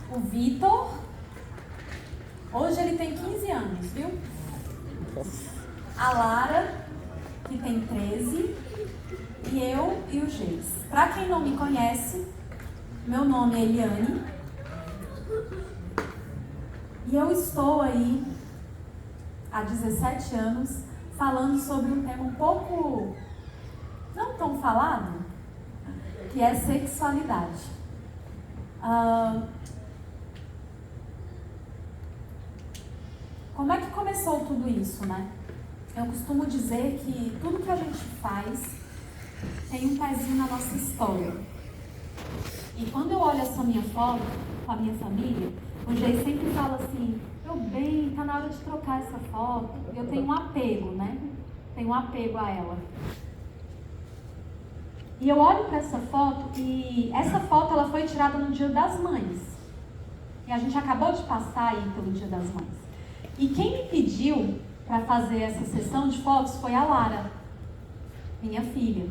O Vitor, hoje ele tem 15 anos, viu? A Lara, que tem 13, e eu e o Geis. Para quem não me conhece, meu nome é Eliane, e eu estou aí há 17 anos falando sobre um tema um pouco não tão falado, que é sexualidade. Como é que começou tudo isso, né? Eu costumo dizer que tudo que a gente faz tem um pezinho na nossa história. E quando eu olho essa minha foto com a minha família, o Jay sempre fala assim: meu bem, tá na hora de trocar essa foto. E eu tenho um apego, né? Tenho um apego a ela. E eu olho para essa foto e essa foto ela foi tirada no Dia das Mães. E a gente acabou de passar aí pelo Dia das Mães. E quem me pediu para fazer essa sessão de fotos foi a Lara, minha filha.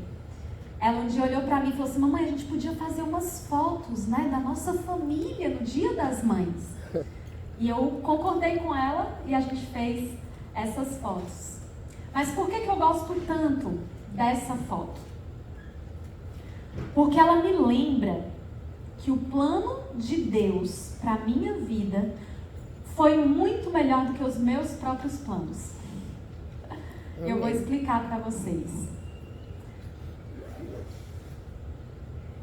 Ela um dia olhou para mim e falou assim: mamãe, a gente podia fazer umas fotos, né, da nossa família no Dia das Mães. E eu concordei com ela e a gente fez essas fotos. Mas por que eu gosto tanto dessa foto? Porque ela me lembra que o plano de Deus para a minha vida foi muito melhor do que os meus próprios planos. Eu vou explicar para vocês.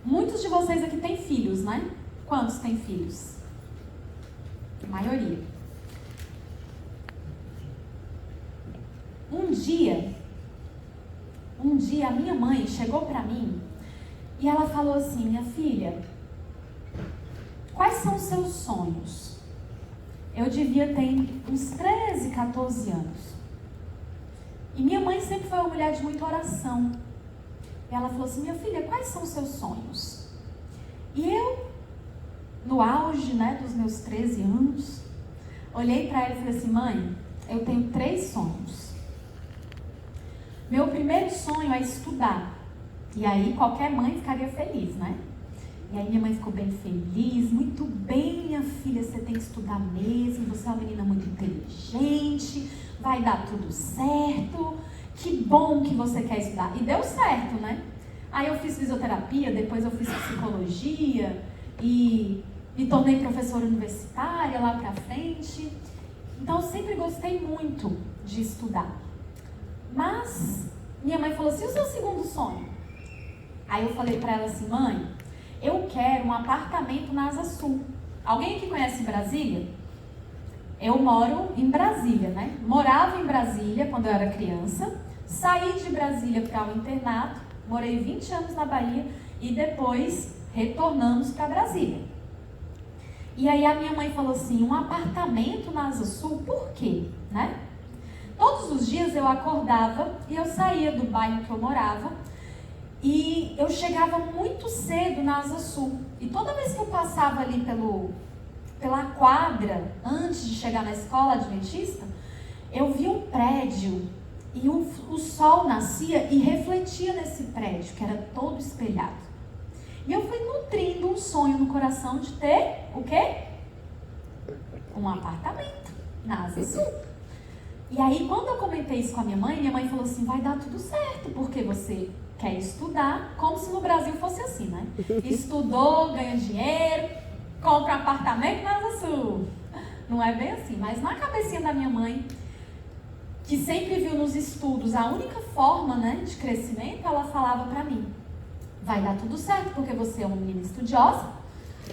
Muitos de vocês aqui têm filhos, né? Quantos têm filhos? A maioria. Um dia a minha mãe chegou para mim e ela falou assim: minha filha, quais são os seus sonhos? Eu devia ter uns 13, 14 anos. E minha mãe sempre foi uma mulher de muita oração. E ela falou assim: minha filha, quais são os seus sonhos? E eu, no auge, né, dos meus 13 anos, olhei para ela e falei assim: mãe, eu tenho 3 sonhos. Meu primeiro sonho é estudar. E aí qualquer mãe ficaria feliz, né? E aí minha mãe ficou bem feliz: muito bem, minha filha, você tem que estudar mesmo, você é uma menina muito inteligente, vai dar tudo certo, que bom que você quer estudar. E deu certo, né? Aí eu fiz fisioterapia, depois eu fiz psicologia e me tornei professora universitária lá pra frente. Então eu sempre gostei muito de estudar. Mas minha mãe falou assim: e o seu segundo sonho? Aí eu falei pra ela assim: mãe, eu quero um apartamento na Asa Sul. Alguém aqui conhece Brasília? Eu moro em Brasília, né? Morava em Brasília quando eu era criança. Saí de Brasília para o internato. Morei 20 anos na Bahia e depois retornamos para Brasília. E aí a minha mãe falou assim: um apartamento na Asa Sul, por quê? Né? Todos os dias eu acordava e eu saía do bairro que eu morava. E eu chegava muito cedo na Asa Sul. E toda vez que eu passava ali pela quadra, antes de chegar na escola adventista, eu via um prédio e o sol nascia e refletia nesse prédio, que era todo espelhado. E eu fui nutrindo um sonho no coração de ter o quê? Um apartamento na Asa Sul. E aí, quando eu comentei isso com a minha mãe falou assim: vai dar tudo certo, porque você quer estudar, como se no Brasil fosse assim, né? Estudou, ganha dinheiro, compra um apartamento na Asa Sul. Não é bem assim, mas na cabecinha da minha mãe, que sempre viu nos estudos a única forma, né, de crescimento, ela falava pra mim: vai dar tudo certo, porque você é uma menina estudiosa,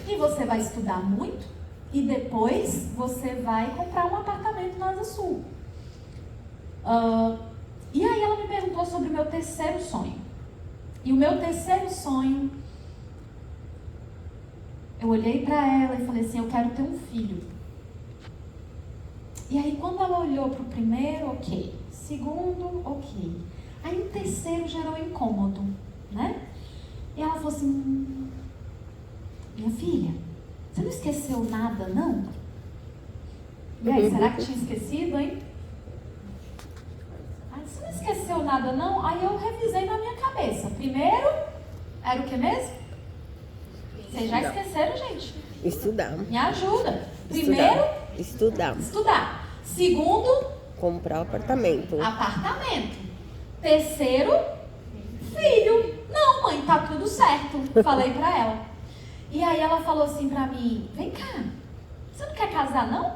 e você vai estudar muito, e depois você vai comprar um apartamento na Asa Sul. E aí ela me perguntou sobre o meu terceiro sonho. E o meu terceiro sonho, eu olhei pra ela e falei assim: eu quero ter um filho. E aí quando ela olhou pro primeiro, ok. Segundo, ok. Aí o terceiro gerou incômodo, né? E ela falou assim: minha filha, você não esqueceu nada, não? E aí, será que tinha esquecido, hein? Aí, você não esqueceu nada, não? Aí eu revisei na minha cabeça. Primeiro, era o que mesmo? Vocês já esqueceram, gente? Estudar. Me ajuda. Primeiro, estudar. Segundo, comprar um apartamento. Terceiro, filho. Não, mãe, tá tudo certo. Falei pra ela. E aí ela falou assim pra mim, vem cá, você não quer casar, não?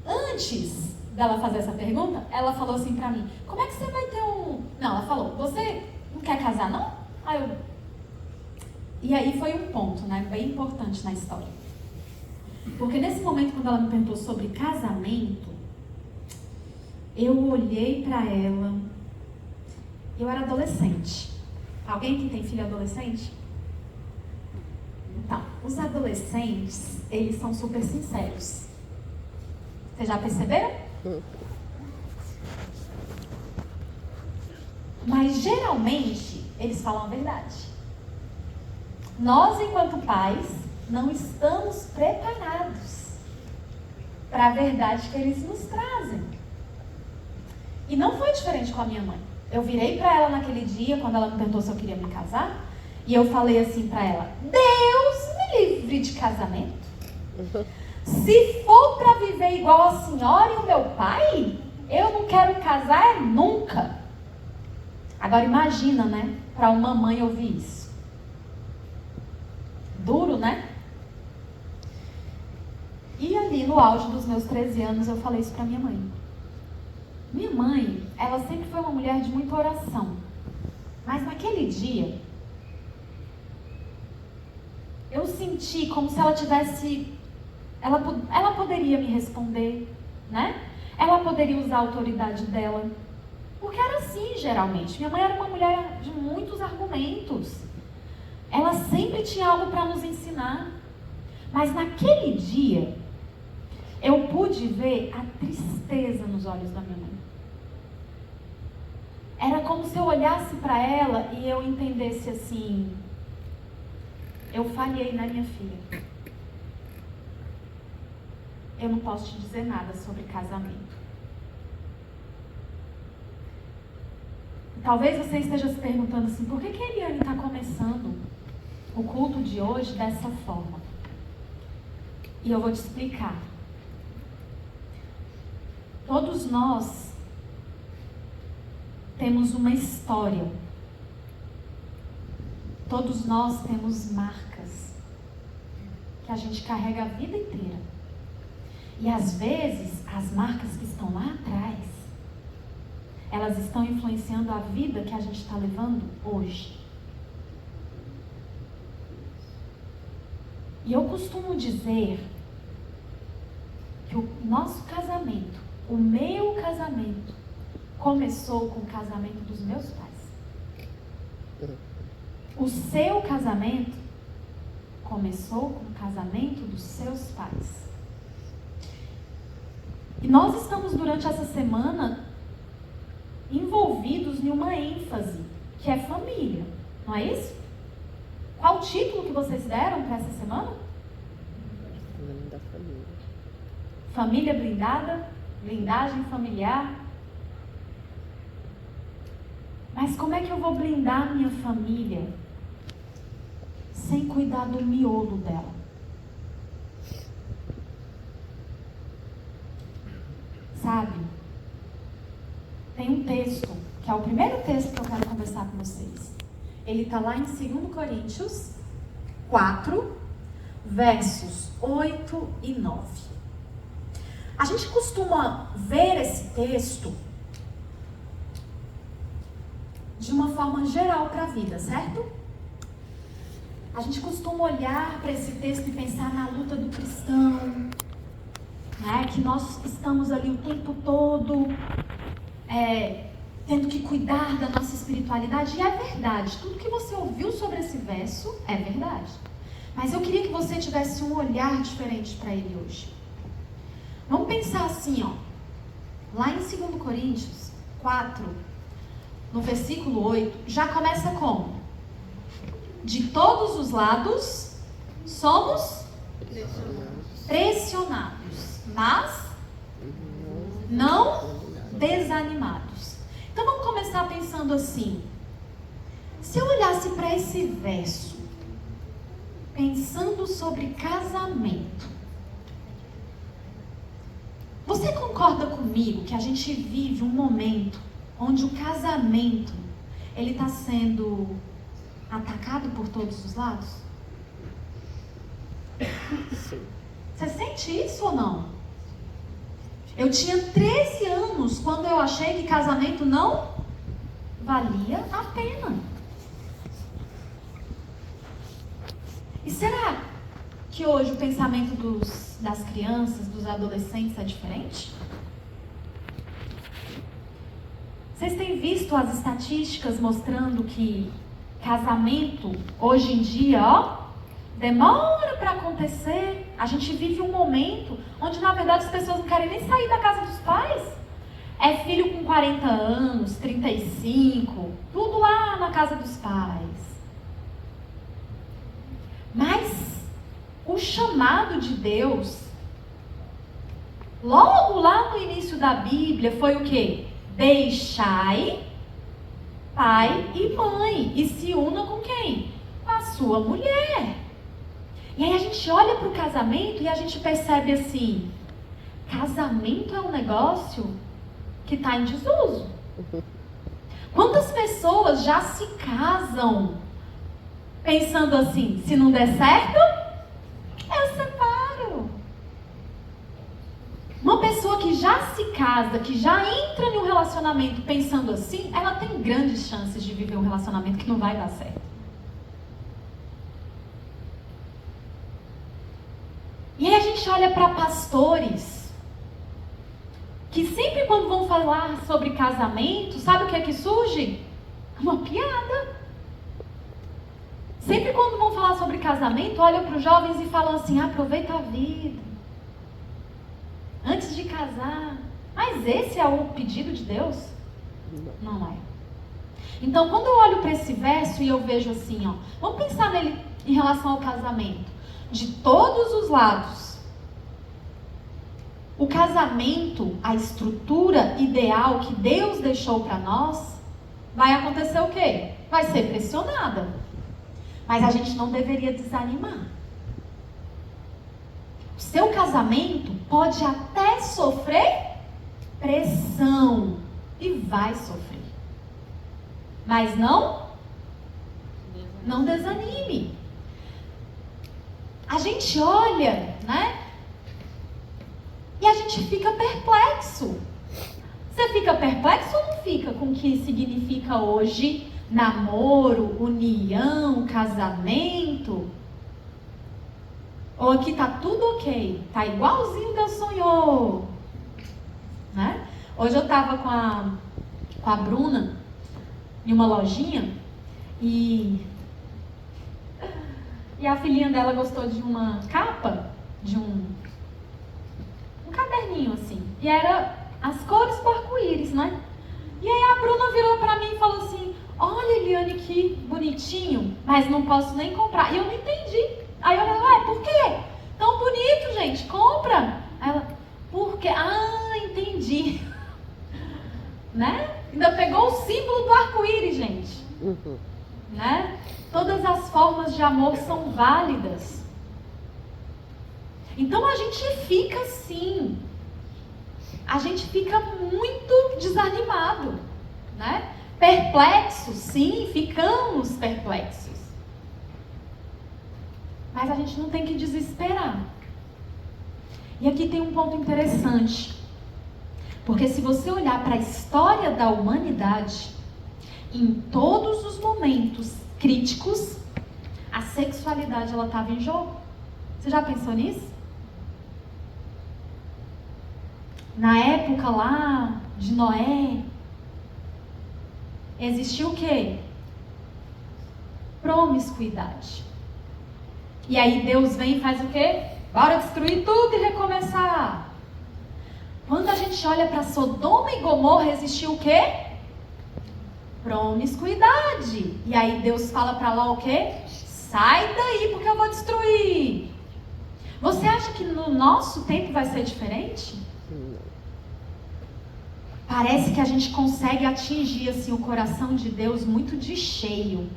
Antes dela fazer essa pergunta, ela falou assim pra mim, como é que você vai ter um... Não, ela falou, você não quer casar, não? E aí foi um ponto, né, bem importante na história. Porque nesse momento, quando ela me perguntou sobre casamento, eu olhei pra ela, eu era adolescente. Alguém que tem filho adolescente? Então, os adolescentes, eles são super sinceros. Vocês já perceberam? Mas geralmente, eles falam a verdade. Nós, enquanto pais, não estamos preparados para a verdade que eles nos trazem. E não foi diferente com a minha mãe. Eu virei para ela naquele dia, quando ela me perguntou se eu queria me casar, e eu falei assim para ela, Deus me livre de casamento. Se for para viver igual a senhora e o meu pai, eu não quero casar nunca. Agora imagina, né, para uma mãe ouvir isso. Duro, né? E ali no auge dos meus 13 anos eu falei isso para minha mãe. Minha mãe, ela sempre foi uma mulher de muita oração. Mas naquele dia, eu senti como se ela tivesse... Ela poderia me responder, né? Ela poderia usar a autoridade dela. Porque era assim, geralmente. Minha mãe era uma mulher de muitos argumentos. Ela sempre tinha algo para nos ensinar. Mas naquele dia, eu pude ver a tristeza nos olhos da minha mãe. Era como se eu olhasse para ela e eu entendesse assim, eu falhei, né, minha filha? Eu não posso te dizer nada sobre casamento. Talvez você esteja se perguntando assim, por que a Eliane está começando o culto de hoje dessa forma? E eu vou te explicar. Todos nós temos uma história. Todos nós temos marcas que a gente carrega a vida inteira. E às vezes, as marcas que estão lá atrás, elas estão influenciando a vida que a gente está levando hoje. E eu costumo dizer que o nosso casamento, o meu casamento, começou com o casamento dos meus pais. O seu casamento começou com o casamento dos seus pais. E nós estamos durante essa semana envolvidos em uma ênfase, que é família, não é isso? Qual o título que vocês deram para essa semana? Da família. Família blindada, blindagem familiar. Mas como é que eu vou blindar a minha família sem cuidar do miolo dela? Sabe? Tem um texto, que é o primeiro texto que eu quero conversar com vocês. Ele está lá em 2 Coríntios 4, versos 8 e 9. A gente costuma ver esse texto de uma forma geral para a vida, certo? A gente costuma olhar para esse texto e pensar na luta do cristão, né? Que nós estamos ali o tempo todo tendo que cuidar da nossa espiritualidade. E é verdade, tudo que você ouviu sobre esse verso é verdade. Mas eu queria que você tivesse um olhar diferente para ele hoje. Vamos pensar assim, ó. Lá em 2 Coríntios 4, no versículo 8, já começa como? De todos os lados somos pressionados, mas não desanimados. Então vamos começar pensando assim. Se eu olhasse para esse verso pensando sobre casamento. Você concorda comigo que a gente vive um momento onde o casamento, ele está sendo atacado por todos os lados? Sim. Você sente isso ou não? Eu tinha 13 anos quando eu achei que casamento não valia a pena. E será que hoje o pensamento das crianças, dos adolescentes é diferente? Vocês têm visto as estatísticas mostrando que casamento, hoje em dia, demora para acontecer? A gente vive um momento onde, na verdade, as pessoas não querem nem sair da casa dos pais. É filho com 40 anos, 35, tudo lá na casa dos pais. Mas o chamado de Deus, logo lá no início da Bíblia, foi o quê? Deixai pai e mãe e se una com quem? Com a sua mulher. E aí a gente olha para o casamento e a gente percebe assim, casamento é um negócio que está em desuso. Quantas pessoas já se casam pensando assim, se não der certo, eu separo. Uma pessoa que já se casa, que já entra em um relacionamento pensando assim, ela tem grandes chances de viver um relacionamento que não vai dar certo. E aí a gente olha para pastores, que sempre quando vão falar sobre casamento, sabe o que é que surge? Uma piada. Sempre quando vão falar sobre casamento, olham para os jovens e falam assim, aproveita a vida, antes de casar. Mas esse é o pedido de Deus? Não é. Então, quando eu olho para esse verso e eu vejo assim, vamos pensar nele em relação ao casamento. De todos os lados, o casamento, a estrutura ideal que Deus deixou para nós, vai acontecer o quê? Vai ser pressionada. Mas a gente não deveria desanimar. O seu casamento pode até sofrer pressão. E vai sofrer. Mas não desanime. A gente olha, né? E a gente fica perplexo. Você fica perplexo ou não fica com o que significa hoje namoro, união, casamento? Ou aqui tá tudo ok, tá igualzinho Deus sonhou, né? Hoje eu tava com a Bruna em uma lojinha e a filhinha dela gostou de uma capa, de um caderninho assim, e era as cores do arco-íris, né? E aí a Bruna virou pra mim e falou assim, olha, Eliane, que bonitinho, mas não posso nem comprar. E eu não entendi. Aí eu falei, por quê? Tão bonito, gente, compra. Aí ela, por quê? Ah, entendi. Né? Ainda pegou o símbolo do arco-íris, gente. Né? Todas as formas de amor são válidas. Então a gente fica assim. A gente fica muito desanimado, né? Perplexos, sim, ficamos perplexos. Mas a gente não tem que desesperar. E aqui tem um ponto interessante. Porque se você olhar para a história da humanidade, em todos os momentos críticos, a sexualidade ela estava em jogo. Você já pensou nisso? Na época lá de Noé, existiu o quê? Promiscuidade. E aí Deus vem e faz o quê? Bora destruir tudo e recomeçar. Quando a gente olha para Sodoma e Gomorra, existiu o quê? Promiscuidade. E aí Deus fala para lá o quê? Sai daí porque eu vou destruir. Você acha que no nosso tempo vai ser diferente? Parece que a gente consegue atingir assim, o coração de Deus muito de cheio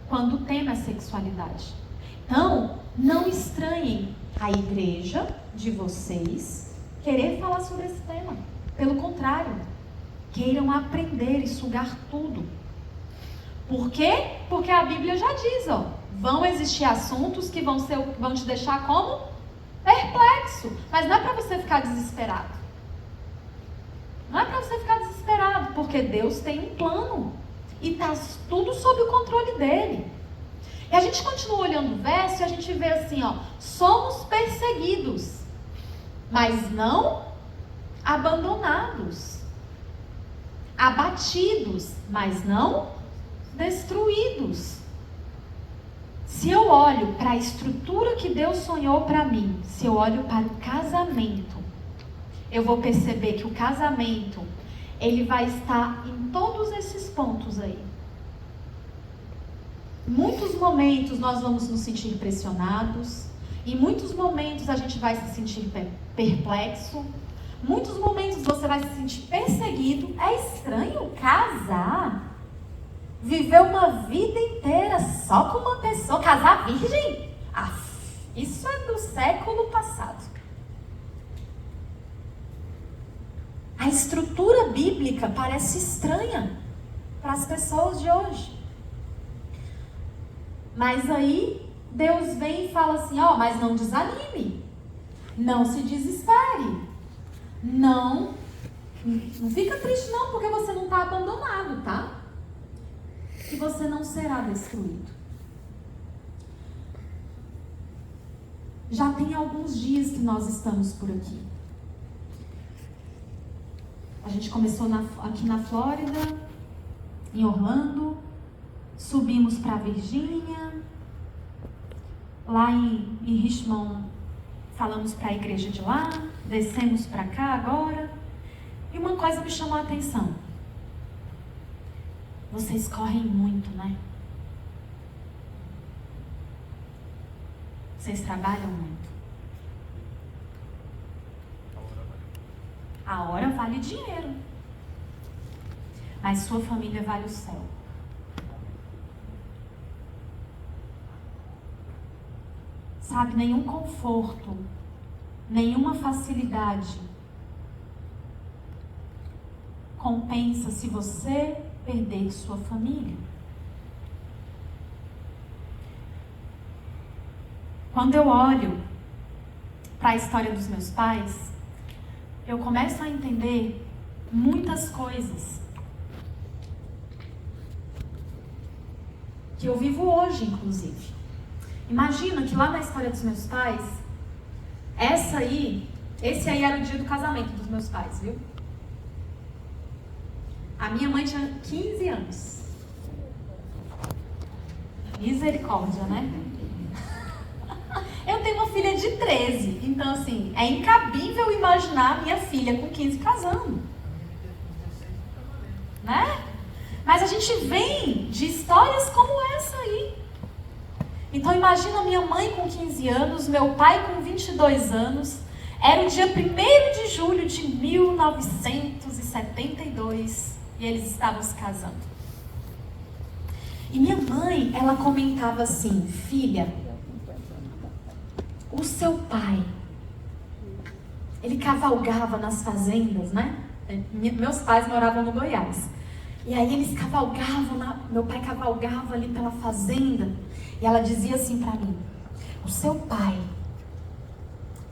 quando o tema é sexualidade. Então, não estranhem a igreja de vocês querer falar sobre esse tema. Pelo contrário, queiram aprender e sugar tudo. Por quê? Porque a Bíblia já diz, vão existir assuntos que vão te deixar como? Perplexo. Mas não é para você ficar desesperado. Não é para você ficar desesperado, porque Deus tem um plano. E está tudo sob o controle dele. E a gente continua olhando o verso e a gente vê assim, somos perseguidos, mas não abandonados. Abatidos, mas não destruídos. Se eu olho para a estrutura que Deus sonhou para mim, se eu olho para o casamento, eu vou perceber que o casamento, ele vai estar em todos esses pontos aí. Em muitos momentos nós vamos nos sentir pressionados, em muitos momentos a gente vai se sentir perplexo, em muitos momentos você vai se sentir perseguido. É estranho casar, viver uma vida inteira só com uma pessoa, casar virgem? Isso é do século passado. A estrutura bíblica parece estranha para as pessoas de hoje. Mas aí Deus vem e fala assim, mas não desanime, não se desespere, não fica triste não, porque você não está abandonado, tá? E você não será destruído. Já tem alguns dias que nós estamos por aqui. A gente começou aqui na Flórida, em Orlando, subimos para Virgínia, lá em Richmond falamos para a igreja de lá, descemos para cá agora, e uma coisa me chamou a atenção. Vocês correm muito, né? Vocês trabalham muito. A hora vale dinheiro, mas sua família vale o céu. Sabe, nenhum conforto, nenhuma facilidade compensa se você perder sua família. Quando eu olho para a história dos meus pais, eu começo a entender muitas coisas que eu vivo hoje, inclusive. Imagina que lá na história dos meus pais, esse aí era o dia do casamento dos meus pais, viu? A minha mãe tinha 15 anos. Misericórdia, né? Eu tenho uma filha de 13, então assim, é incabível imaginar minha filha com 15 casando. Né? Mas a gente vem de histórias como essa aí. Então imagina minha mãe com 15 anos, meu pai com 22 anos. Era o dia 1º de julho de 1972 e eles estavam se casando. E minha mãe, ela comentava assim, filha, o seu pai, ele cavalgava nas fazendas, né? Meus pais moravam no Goiás. E aí eles cavalgavam, meu pai cavalgava ali pela fazenda. E ela dizia assim pra mim, o seu pai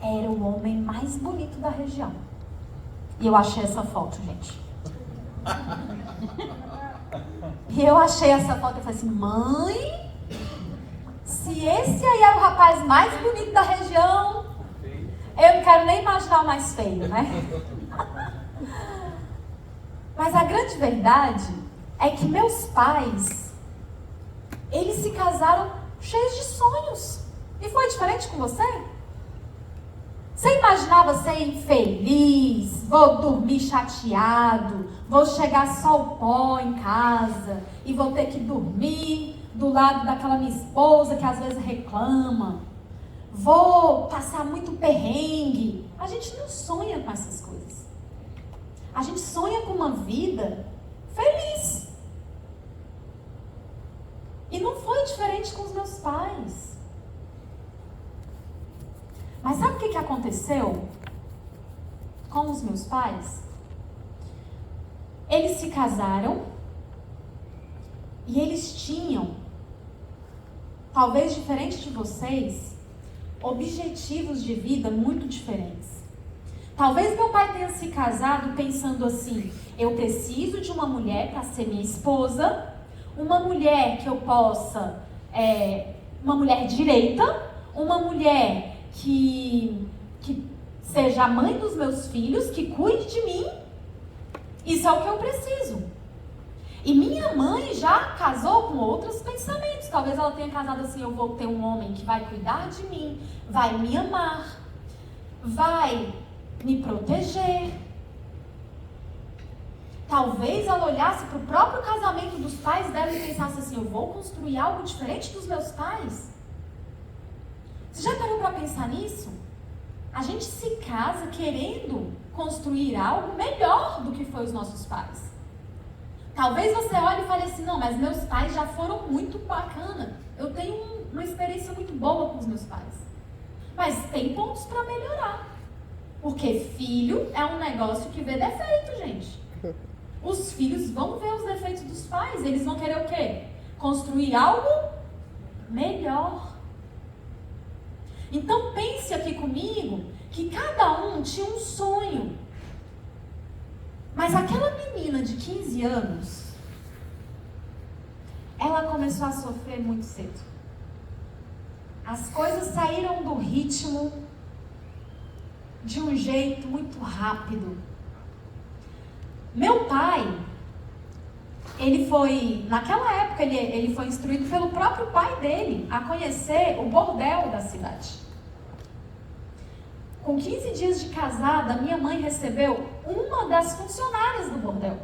era o homem mais bonito da região. E eu achei essa foto, gente. E eu achei essa foto e falei assim, mãe, se esse aí é o rapaz mais bonito da região, eu não quero nem imaginar o mais feio, né? Mas a grande verdade é que meus pais, eles se casaram cheios de sonhos. E foi diferente com você? Você imaginava ser infeliz, vou dormir chateado, vou chegar só o pó em casa e vou ter que dormir do lado daquela minha esposa que às vezes reclama, vou passar muito perrengue. A gente não sonha com essas coisas. A gente sonha com uma vida feliz. E não foi diferente com os meus pais. Mas sabe o que aconteceu com os meus pais? Eles se casaram e eles tinham, talvez diferente de vocês, objetivos de vida muito diferentes. Talvez meu pai tenha se casado pensando assim: eu preciso de uma mulher para ser minha esposa, uma mulher que eu possa, uma mulher direita, uma mulher que seja a mãe dos meus filhos, que cuide de mim. Isso é o que eu preciso. E minha mãe já casou com outros pensamentos. Talvez ela tenha casado assim: eu vou ter um homem que vai cuidar de mim, vai me amar, vai me proteger. Talvez ela olhasse para o próprio casamento dos pais dela e pensasse assim: eu vou construir algo diferente dos meus pais. Você já parou para pensar nisso? A gente se casa querendo construir algo melhor do que foi os nossos pais. Talvez você olhe e fale assim: não, mas meus pais já foram muito bacana. Eu tenho uma experiência muito boa com os meus pais. Mas tem pontos para melhorar. Porque filho é um negócio que vê defeito, gente. Os filhos vão ver os defeitos dos pais. Eles vão querer o quê? Construir algo melhor. Então pense aqui comigo que cada um tinha um sonho. Mas aquela menina de 15 anos, ela começou a sofrer muito cedo. As coisas saíram do ritmo de um jeito muito rápido. Meu pai, naquela época, ele foi instruído pelo próprio pai dele a conhecer o bordel da cidade. Com 15 dias de casada, minha mãe recebeu uma das funcionárias do bordel.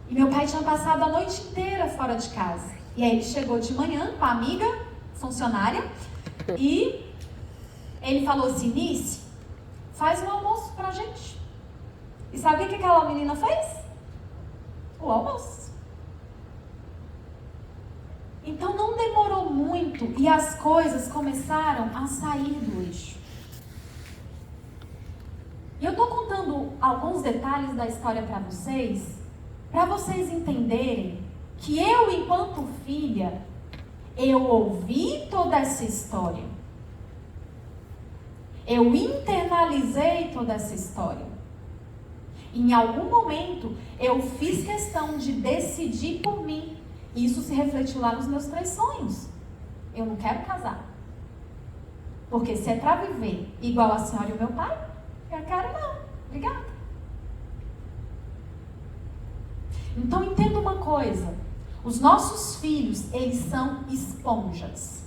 E meu pai tinha passado a noite inteira fora de casa. E aí ele chegou de manhã com a amiga funcionária e ele falou assim: Nice, faz um almoço pra gente. E sabe o que aquela menina fez? O almoço. Então não demorou muito e as coisas começaram a sair do eixo. E eu estou contando alguns detalhes da história para vocês entenderem que eu, enquanto filha, eu ouvi toda essa história. Eu internalizei toda essa história. Em algum momento, eu fiz questão de decidir por mim. Isso se refletiu lá nos meus 3 sonhos. Eu não quero casar. Porque se é para viver igual a senhora e o meu pai, eu quero não. Obrigada. Então entenda uma coisa. Os nossos filhos, eles são esponjas.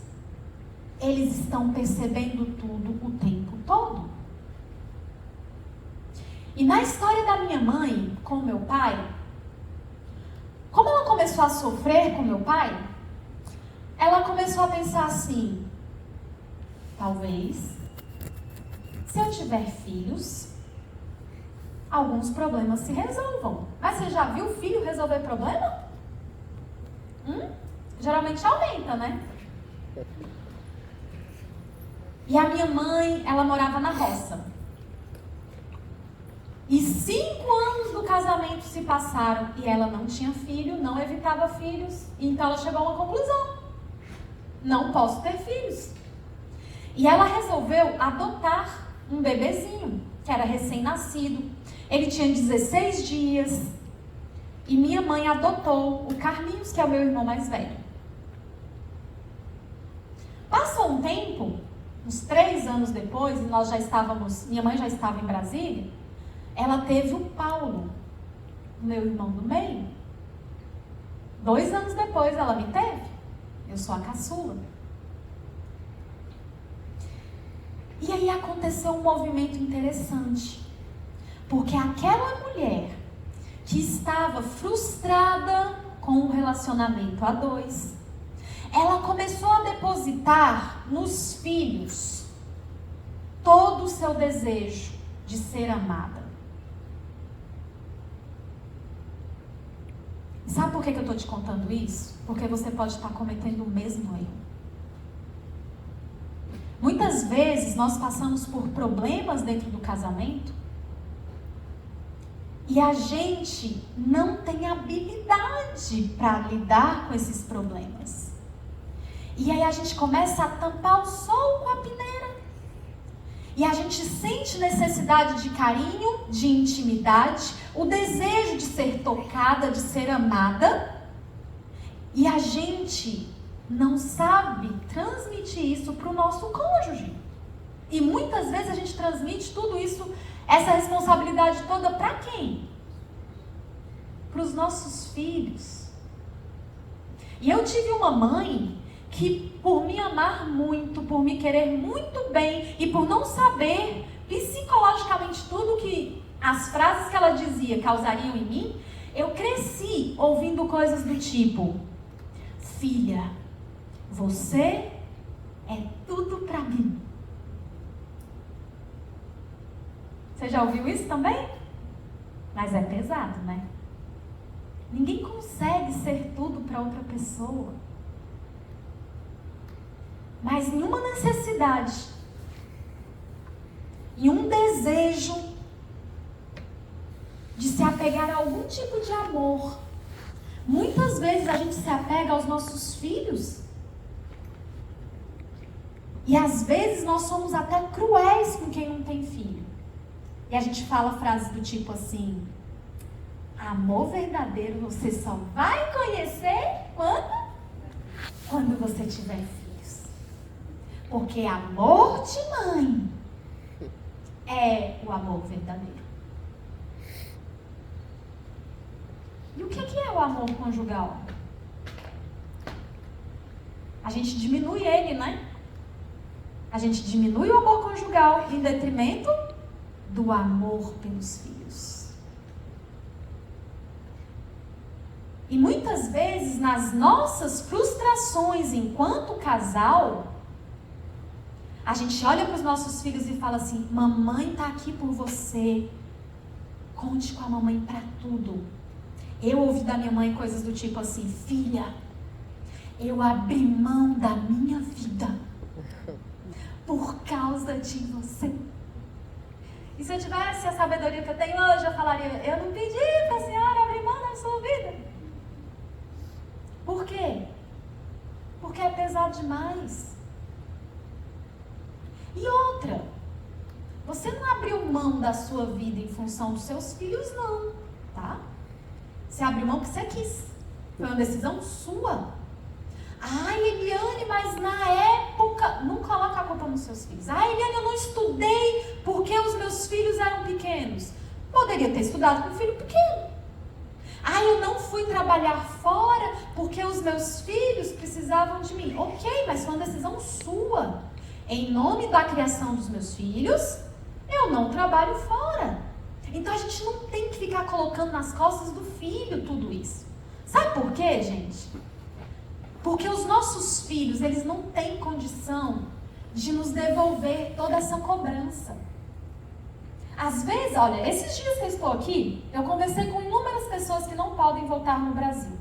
Eles estão percebendo tudo o tempo todo. E na história da minha mãe com o meu pai, como ela começou a sofrer com meu pai, ela começou a pensar assim: talvez, se eu tiver filhos, alguns problemas se resolvam. Mas você já viu filho resolver problema? Geralmente aumenta, né? E a minha mãe, ela morava na roça. E 5 anos do casamento se passaram e ela não tinha filho, não evitava filhos. Então ela chegou a uma conclusão: não posso ter filhos. E ela resolveu adotar um bebezinho, que era recém-nascido. Ele tinha 16 dias. E minha mãe adotou o Carlinhos, que é o meu irmão mais velho. Passou um tempo, uns 3 anos depois, e minha mãe já estava em Brasília. Ela teve o Paulo, o meu irmão do meio. 2 anos depois ela me teve. Eu sou a caçula. E aí aconteceu um movimento interessante. Porque aquela mulher que estava frustrada com o relacionamento a 2, ela começou a depositar nos filhos todo o seu desejo de ser amada. Sabe por que eu estou te contando isso? Porque você pode estar cometendo o mesmo erro. Muitas vezes nós passamos por problemas dentro do casamento e a gente não tem habilidade para lidar com esses problemas. E aí a gente começa a tampar o sol com a peneira. E a gente sente necessidade de carinho, de intimidade, o desejo de ser tocada, de ser amada. E a gente não sabe transmitir isso para o nosso cônjuge. E muitas vezes a gente transmite tudo isso, essa responsabilidade toda para quem? Para os nossos filhos. E eu tive uma mãe que, por me amar muito, por me querer muito bem e por não saber psicologicamente tudo que as frases que ela dizia causariam em mim, eu cresci ouvindo coisas do tipo: filha, você é tudo pra mim. Você já ouviu isso também? Mas é pesado, né? Ninguém consegue ser tudo para outra pessoa. Mas em uma necessidade, em um desejo de se apegar a algum tipo de amor, muitas vezes a gente se apega aos nossos filhos. E às vezes nós somos até cruéis com quem não tem filho. E a gente fala frases do tipo assim: amor verdadeiro você só vai conhecer quando você tiver filhos. Porque amor de mãe é o amor verdadeiro. E o que é o amor conjugal? A gente diminui ele, né? A gente diminui o amor conjugal em detrimento do amor pelos filhos. E muitas vezes, nas nossas frustrações enquanto casal, a gente olha para os nossos filhos e fala assim: mamãe está aqui por você, conte com a mamãe para tudo. Eu ouvi da minha mãe coisas do tipo assim: filha, eu abri mão da minha vida por causa de você. E se eu tivesse a sabedoria que eu tenho hoje, eu falaria: eu não pedi para a senhora abrir mão da sua vida. Por quê? Porque é pesado demais. E outra, você não abriu mão da sua vida em função dos seus filhos, não, tá? Você abriu mão porque você quis. Foi uma decisão sua. Ai, Eliane, mas na época... Não coloca a culpa nos seus filhos. Ai, Eliane, eu não estudei porque os meus filhos eram pequenos. Poderia ter estudado com um filho pequeno. Ai, eu não fui trabalhar fora porque os meus filhos precisavam de mim. Ok, mas foi uma decisão sua. Em nome da criação dos meus filhos, eu não trabalho fora. Então a gente não tem que ficar colocando nas costas do filho tudo isso. Sabe por quê, gente? Porque os nossos filhos, eles não têm condição de nos devolver toda essa cobrança. Às vezes, olha, esses dias que eu estou aqui, eu conversei com inúmeras pessoas que não podem voltar no Brasil.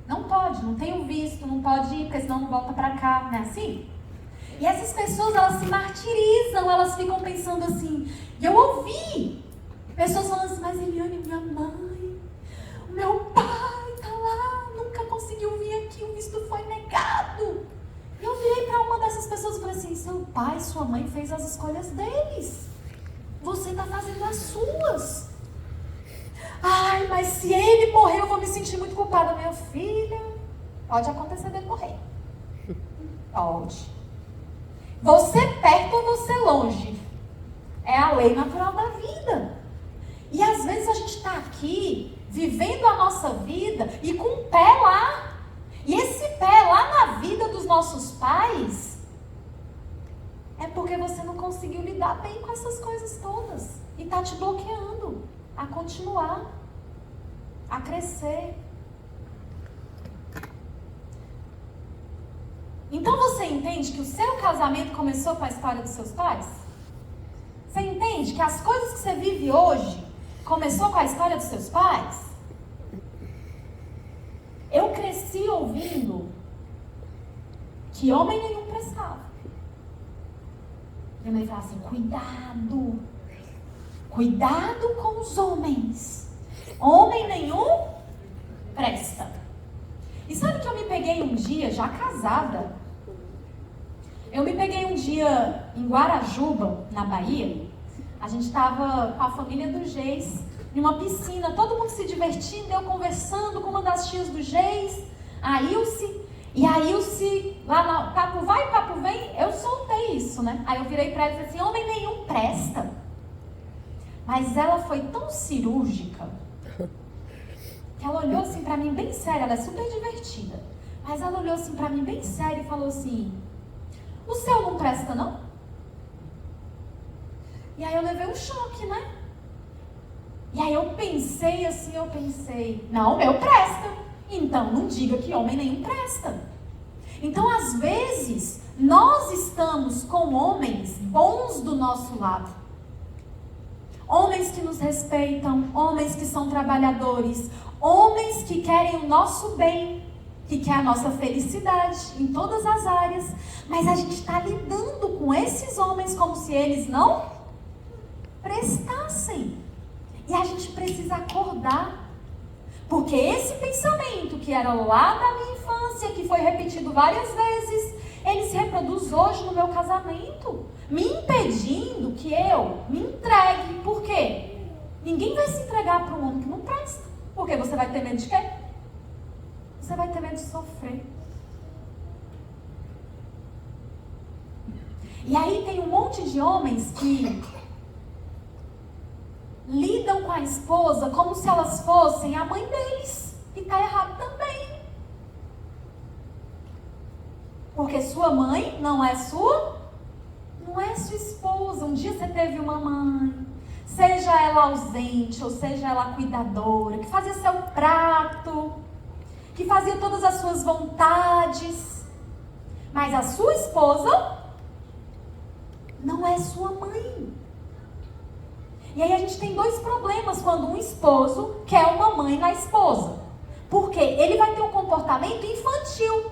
Não pode, não tem o visto, não pode ir, porque senão não volta pra cá, não é assim? E essas pessoas, elas se martirizam, elas ficam pensando assim. E eu ouvi pessoas falando assim: mas Eliane, minha mãe, o meu pai tá lá, nunca conseguiu vir aqui, o visto foi negado. E eu virei para uma dessas pessoas e falei assim: seu pai, sua mãe fez as escolhas deles. Você tá fazendo as suas. Ai, mas se ele morrer, eu vou me sentir muito culpada. Minha filha, pode acontecer dele morrer. Pode. Você perto ou você longe. É a lei natural da vida. E às vezes a gente está aqui, vivendo a nossa vida e com o pé lá. E esse pé lá na vida dos nossos pais é porque você não conseguiu lidar bem com essas coisas todas. E está te bloqueando a continuar, a crescer. Então você entende que o seu casamento começou com a história dos seus pais? Você entende que as coisas que você vive hoje começou com a história dos seus pais? Eu cresci ouvindo que homem nenhum prestava. Minha mãe falava assim, cuidado com os homens. Homem nenhum presta. E sabe que eu me peguei um dia, já casada, eu me peguei um dia em Guarajuba, na Bahia. A gente estava com a família do Geis, em uma piscina, todo mundo se divertindo, eu conversando com uma das tias do Geis, a Ilse. E a Ilse, lá no papo vai, papo vem, eu soltei isso, né? Aí eu virei pra ela e falei assim, homem nenhum presta. Mas ela foi tão cirúrgica, que ela olhou assim pra mim bem séria, ela é super divertida. Mas ela olhou assim pra mim bem séria e falou assim, o seu não presta não? E aí eu levei um choque, né? E aí eu pensei, não, o meu presta. Então, não diga que homem nenhum presta. Então, às vezes, nós estamos com homens bons do nosso lado. Homens que nos respeitam, homens que são trabalhadores, homens que querem o nosso bem, que querem a nossa felicidade em todas as áreas. Mas a gente está lidando com esses homens como se eles não prestassem. E a gente precisa acordar. Porque esse pensamento que era lá da minha infância, que foi repetido várias vezes, ele se reproduz hoje no meu casamento, me impedindo que eu me entregue. Por quê? Ninguém vai se entregar para um homem que não presta. Porque você vai ter medo de quê? Você vai ter medo de sofrer. E aí tem um monte de homens que lidam com a esposa como se elas fossem a mãe deles. E está errado também. Porque sua mãe não é sua esposa. Um dia você teve uma mãe, seja ela ausente ou seja ela cuidadora, que fazia seu prato, que fazia todas as suas vontades. Mas a sua esposa não é sua mãe. E aí a gente tem dois problemas quando um esposo quer uma mãe na esposa. Porque ele vai ter um comportamento infantil.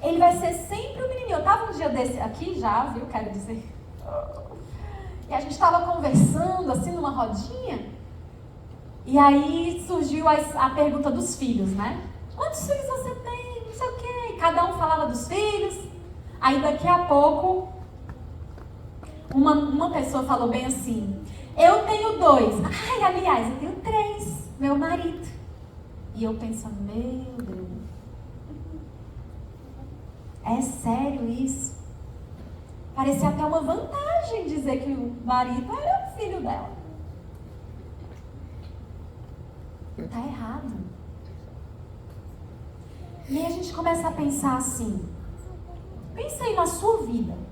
Ele vai ser sempre o menininho. Eu estava um dia desse aqui já, viu? Quero dizer. E a gente estava conversando assim numa rodinha. E aí surgiu a pergunta dos filhos, né? Quantos filhos você tem? Não sei o quê. E cada um falava dos filhos. Aí daqui a pouco uma pessoa falou bem assim, eu tenho 2. Ai, aliás, eu tenho 3, meu marido. E eu pensando, meu Deus, é sério isso? Parecia até uma vantagem dizer que o marido era o filho dela. Tá errado. E aí a gente começa a pensar assim, pensa aí na sua vida.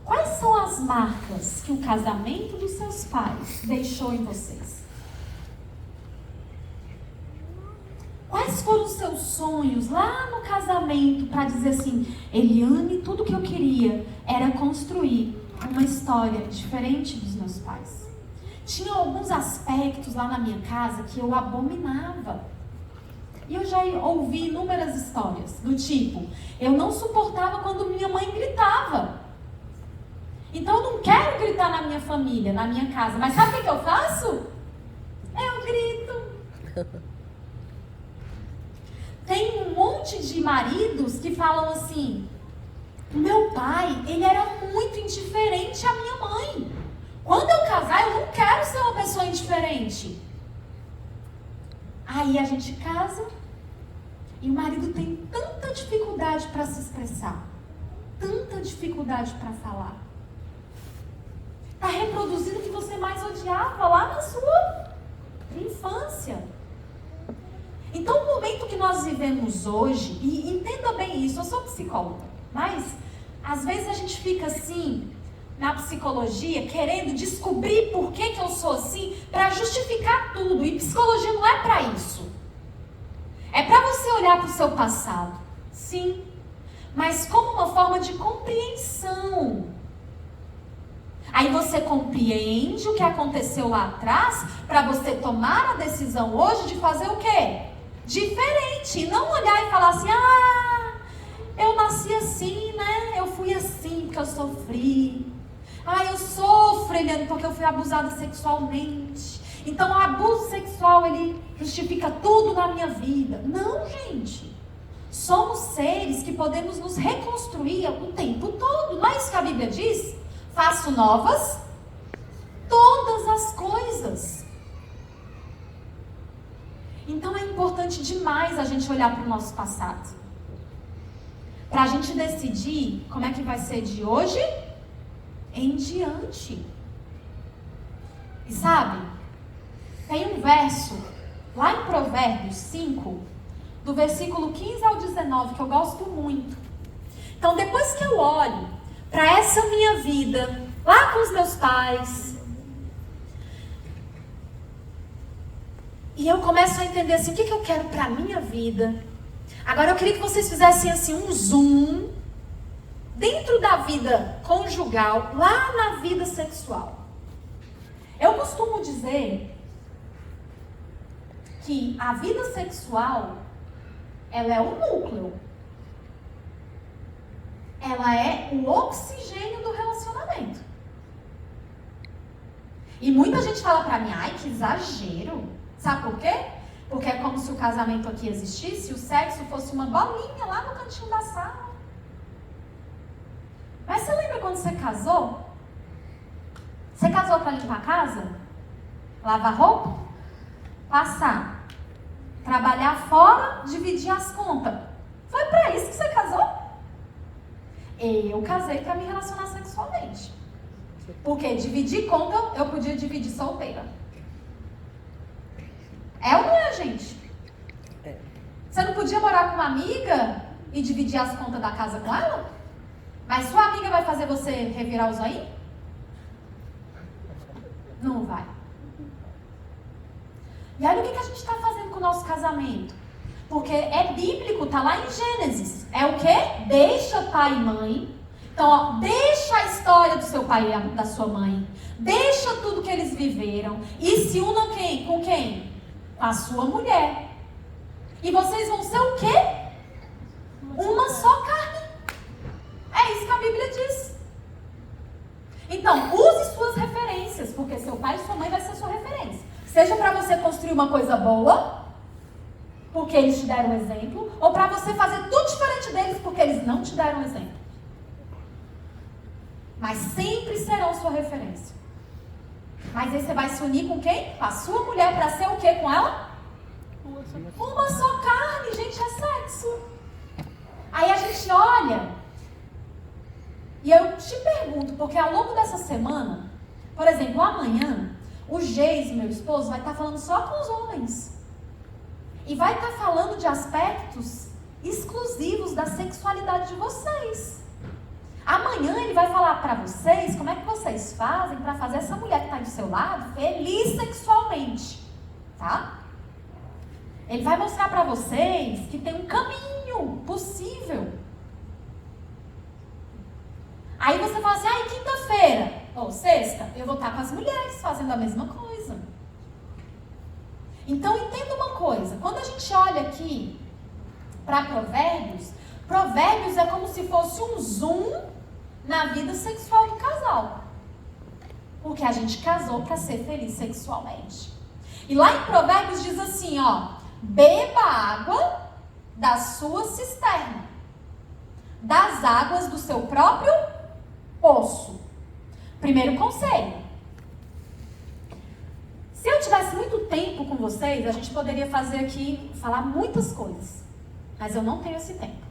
Quais são as marcas que o casamento dos seus pais deixou em vocês? Quais foram os seus sonhos lá no casamento para dizer assim, Eliane, tudo que eu queria era construir uma história diferente dos meus pais. Tinha alguns aspectos lá na minha casa que eu abominava. E eu já ouvi inúmeras histórias do tipo, eu não suportava quando minha mãe gritava. Então eu não quero gritar na minha família, na minha casa. Mas sabe o que eu faço? Eu grito. Tem um monte de maridos que falam assim, meu pai, ele era muito indiferente à minha mãe. Quando eu casar, eu não quero ser uma pessoa indiferente. Aí a gente casa e o marido tem tanta dificuldade para se expressar, tanta dificuldade para falar. Está reproduzindo o que você mais odiava lá na sua infância. Então, o momento que nós vivemos hoje, e entenda bem isso, eu sou psicóloga, mas às vezes a gente fica assim, na psicologia, querendo descobrir por que eu sou assim, para justificar tudo. E psicologia não é para isso. É para você olhar para o seu passado, sim, mas como uma forma de compreensão. Aí você compreende o que aconteceu lá atrás para você tomar a decisão hoje de fazer o quê? Diferente. E não olhar e falar assim, eu nasci assim, né? Eu fui assim porque eu sofri. Eu sofro, Eliane, porque eu fui abusada sexualmente. Então o abuso sexual, ele justifica tudo na minha vida. Não, gente. Somos seres que podemos nos reconstruir o tempo todo. Não é isso que a Bíblia diz? Faço novas todas as coisas. Então é importante demais a gente olhar para o nosso passado. Para a gente decidir como é que vai ser de hoje em diante. E sabe, tem um verso lá em Provérbios 5, do versículo 15 ao 19, que eu gosto muito. Então, depois que eu olho para essa minha vida, lá com os meus pais, e eu começo a entender assim, o que eu quero para a minha vida. Agora eu queria que vocês fizessem assim um zoom dentro da vida conjugal, lá na vida sexual. Eu costumo dizer que a vida sexual, ela é o núcleo. Ela é o oxigênio do relacionamento. E muita gente fala pra mim, ai, que exagero. Sabe por quê? Porque é como se o casamento aqui existisse e o sexo fosse uma bolinha lá no cantinho da sala. Mas você lembra quando você casou? Você casou pra limpar a casa? Lavar roupa? Passar? Trabalhar fora? Dividir as contas? Foi pra isso que você casou? Eu casei pra me relacionar sexualmente. Porque dividir conta, eu podia dividir solteira. É ou não é, gente? É. Você não podia morar com uma amiga e dividir as contas da casa com ela? Mas sua amiga vai fazer você revirar os olhinhos? Não vai. E olha o que a gente está fazendo com o nosso casamento. Porque é bíblico, tá lá em Gênesis. É o quê? Deixa pai e mãe. Então, ó, deixa a história do seu pai e da sua mãe. Deixa tudo que eles viveram. E se unam quem? Com quem? Com a sua mulher. E vocês vão ser o quê? Uma só carne. É isso que a Bíblia diz. Então, use suas referências, porque seu pai e sua mãe vai ser sua referência. Seja para você construir uma coisa boa, porque eles te deram um exemplo, ou para você fazer tudo diferente deles, porque eles não te deram um exemplo. Mas sempre serão sua referência. Mas aí você vai se unir com quem? Com a sua mulher, para ser o quê com ela? Uma só carne, gente, é sexo. Aí a gente olha, e eu te pergunto, porque ao longo dessa semana, por exemplo, amanhã, o Geis, meu esposo, vai estar falando só com os homens. E vai estar falando de aspectos exclusivos da sexualidade de vocês. Amanhã ele vai falar para vocês como é que vocês fazem para fazer essa mulher que está do seu lado feliz sexualmente, tá? Ele vai mostrar para vocês que tem um caminho possível. Aí você fala assim, ai, quinta-feira ou sexta, eu vou estar com as mulheres fazendo a mesma coisa. Então entenda uma coisa, quando a gente olha aqui para Provérbios é como se fosse um zoom na vida sexual do casal. Porque a gente casou para ser feliz sexualmente. E lá em Provérbios diz assim, ó, beba água da sua cisterna, das águas do seu próprio poço. Primeiro conselho. Se eu tivesse muito tempo com vocês, a gente poderia fazer aqui, falar muitas coisas. Mas eu não tenho esse tempo.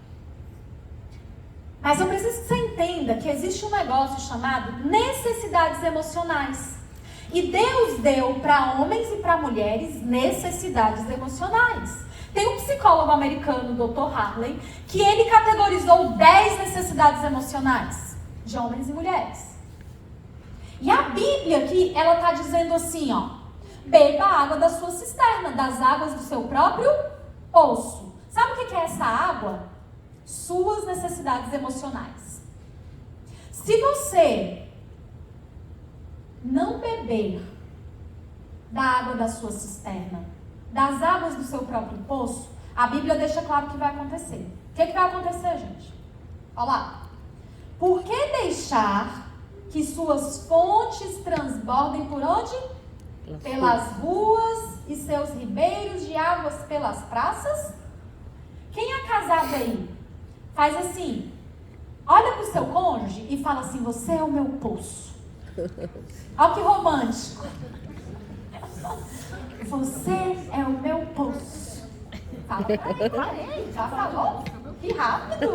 Mas eu preciso que você entenda que existe um negócio chamado necessidades emocionais. E Deus deu para homens e para mulheres necessidades emocionais. Tem um psicólogo americano, Dr. Harley, que ele categorizou 10 necessidades emocionais de homens e mulheres. E a Bíblia aqui, ela está dizendo assim, ó, beba a água da sua cisterna, das águas do seu próprio poço. Sabe o que é essa água? Suas necessidades emocionais. Se você não beber da água da sua cisterna, das águas do seu próprio poço, A Bíblia deixa claro o que vai acontecer. O que vai acontecer, gente? Olha lá. Por que deixar que suas fontes transbordem por onde? Pelas ruas e seus ribeiros de águas pelas praças? Quem é casado aí? Faz assim. Olha para o seu cônjuge e fala assim: você é o meu poço. Olha que romântico. Você é o meu poço. Fala pra ele, falei. Já falou? Que rápido.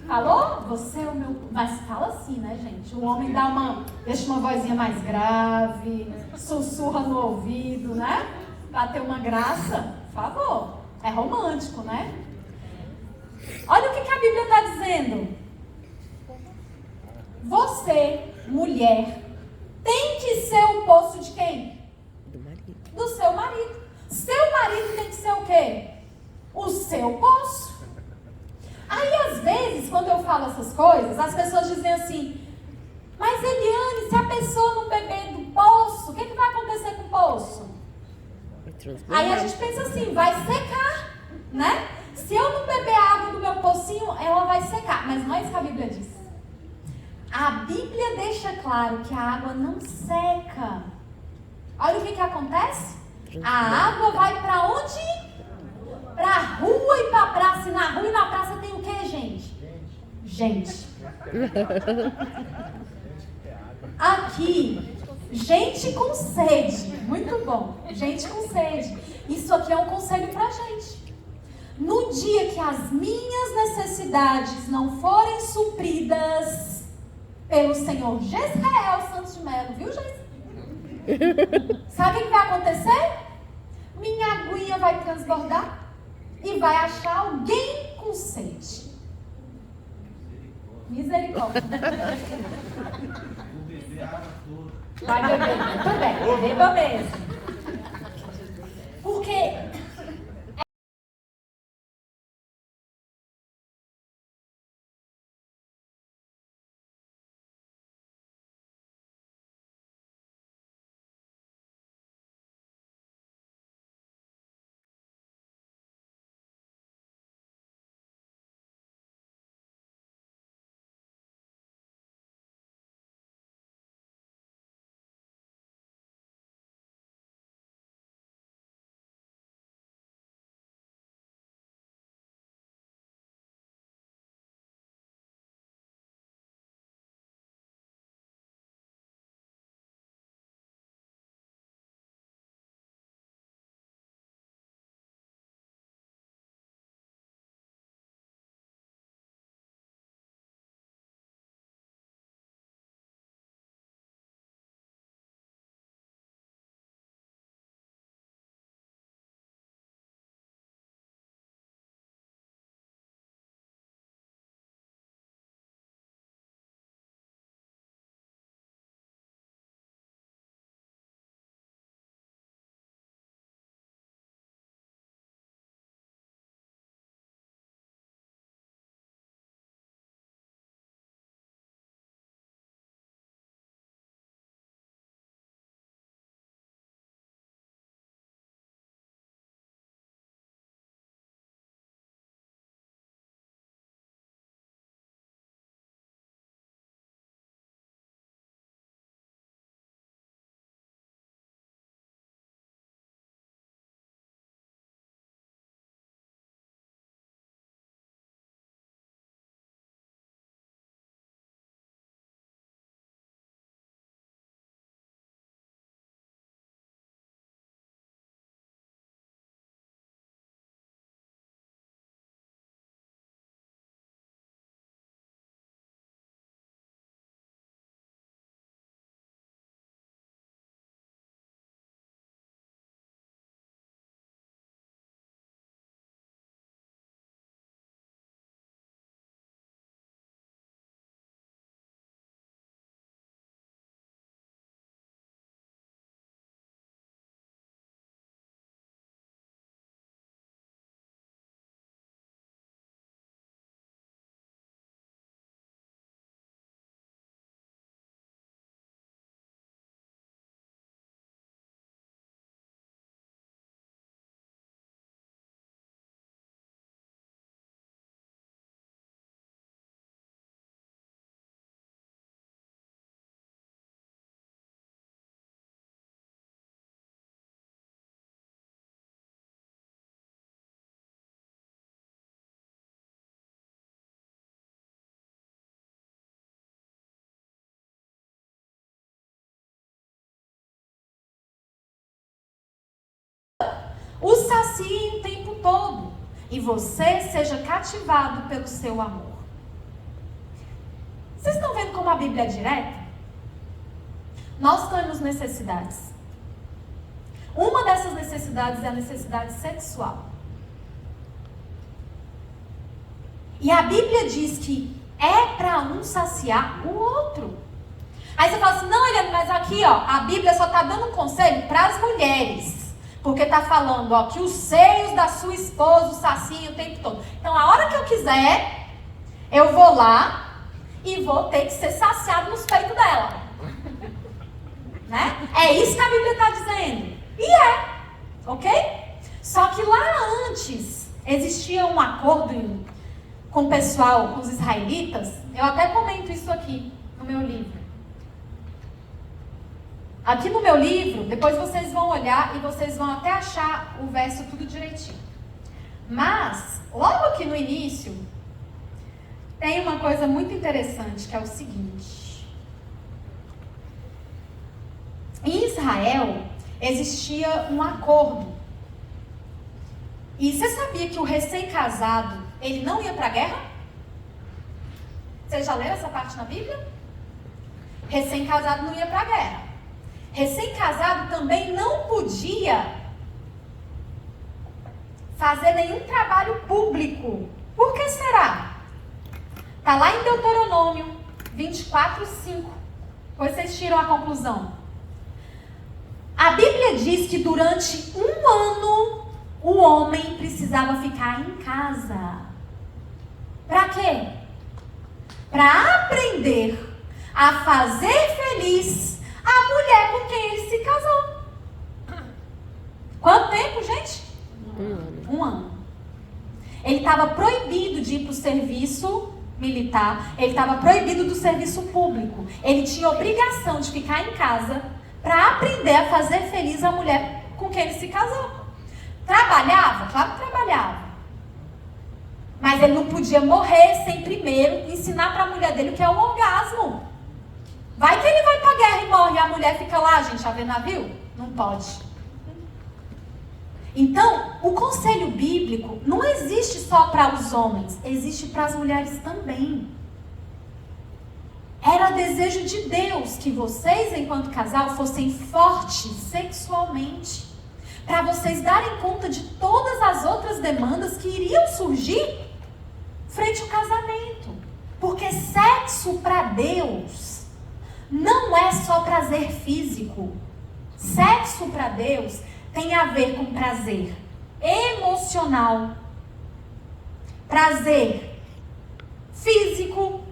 Falou? Você é o meu... Mas fala assim, né, gente? O homem deixa uma vozinha mais grave, sussurra no ouvido, né? Pra ter uma graça. Por favor. É romântico, né? Olha o que a Bíblia está dizendo. Você, mulher, tem que ser o poço de quem? Do marido. Do seu marido. Seu marido tem que ser o quê? O seu poço. Aí, às vezes, quando eu falo essas coisas, as pessoas dizem assim: mas Eliane, se a pessoa não beber do poço, o que vai acontecer com o poço? Aí a gente pensa assim: vai secar, né? Se eu não beber a água do meu pocinho, ela vai secar. Mas não é isso que a Bíblia diz. A Bíblia deixa claro que a água não seca. Olha o que acontece. A água vai para onde? Para a rua e para a praça. E na rua e na praça tem o que, gente? Gente. Aqui, gente com sede. Muito bom. Gente com sede. Isso aqui é um conselho para a gente. No dia que as minhas necessidades não forem supridas pelo Senhor Jezreel Santos de Melo, viu, gente? Sabe o que vai acontecer? Minha aguinha vai transbordar e vai achar alguém com sede. Misericórdia. Vai beber, muito bem, beba mesmo. Porque o sacie o tempo todo e você seja cativado pelo seu amor. Vocês estão vendo como a Bíblia é direta? Nós temos necessidades. Uma dessas necessidades é a necessidade sexual. E a Bíblia diz que é para um saciar o outro. Aí você fala assim, não, Eliane, mas aqui, ó, a Bíblia só está dando um conselho para as mulheres. Porque está falando, ó, que os seios da sua esposa o saciem o tempo todo. Então, a hora que eu quiser, eu vou lá e vou ter que ser saciado nos peitos dela. Né? É isso que a Bíblia está dizendo. E é, ok? Só que lá antes, existia um acordo com o pessoal, com os israelitas. Eu até comento isso aqui no meu livro. Aqui no meu livro, depois vocês vão olhar e vocês vão até achar o verso tudo direitinho. Mas, logo aqui no início, tem uma coisa muito interessante, que é o seguinte. Em Israel, existia um acordo. E você sabia que o recém-casado, ele não ia para a guerra? Você já leu essa parte na Bíblia? Recém-casado não ia para a guerra. Recém-casado também não podia fazer nenhum trabalho público. Por que será? Está lá em Deuteronômio 24:5. Depois vocês tiram a conclusão. A Bíblia diz que durante um ano o homem precisava ficar em casa. Para quê? Para aprender a fazer feliz a mulher com quem ele se casou. Quanto tempo, gente? Um ano. Ele estava proibido de ir para o serviço militar. Ele estava proibido do serviço público. Ele tinha obrigação de ficar em casa para aprender a fazer feliz a mulher com quem ele se casou. Trabalhava? Claro que trabalhava. Mas ele não podia morrer sem primeiro ensinar para a mulher dele o que é um orgasmo. Vai que ele vai para a guerra e morre e a mulher fica lá, gente, a ver navio? Não pode. Então, o conselho bíblico não existe só para os homens, existe para as mulheres também. Era desejo de Deus que vocês, enquanto casal, fossem fortes sexualmente, para vocês darem conta de todas as outras demandas que iriam surgir frente ao casamento. Porque sexo para Deus não é só prazer físico. Sexo para Deus tem a ver com prazer emocional, prazer físico.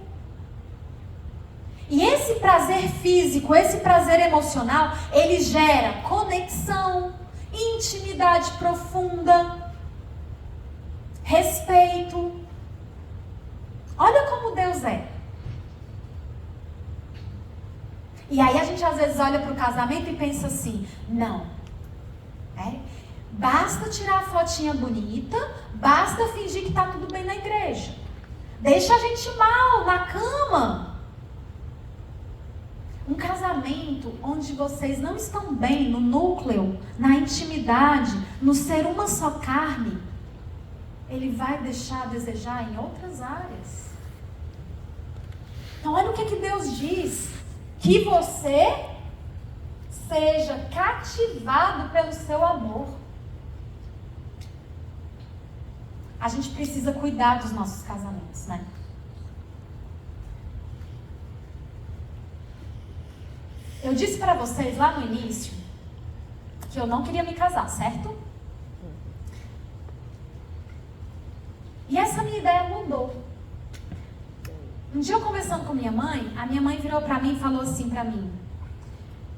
E esse prazer físico, esse prazer emocional, ele gera conexão, intimidade profunda, respeito. Olha como Deus é. E aí a gente às vezes olha para o casamento e pensa assim, não, basta tirar a fotinha bonita, basta fingir que está tudo bem na igreja. Deixa a gente mal na cama. Um casamento onde vocês não estão bem no núcleo, na intimidade, no ser uma só carne, ele vai deixar a desejar em outras áreas. Então olha o que Deus diz. Que você seja cativado pelo seu amor. A gente precisa cuidar dos nossos casamentos, né? Eu disse para vocês lá no início que eu não queria me casar, certo? E essa minha ideia mudou. Um dia eu conversando com minha mãe, a minha mãe virou para mim e falou assim para mim,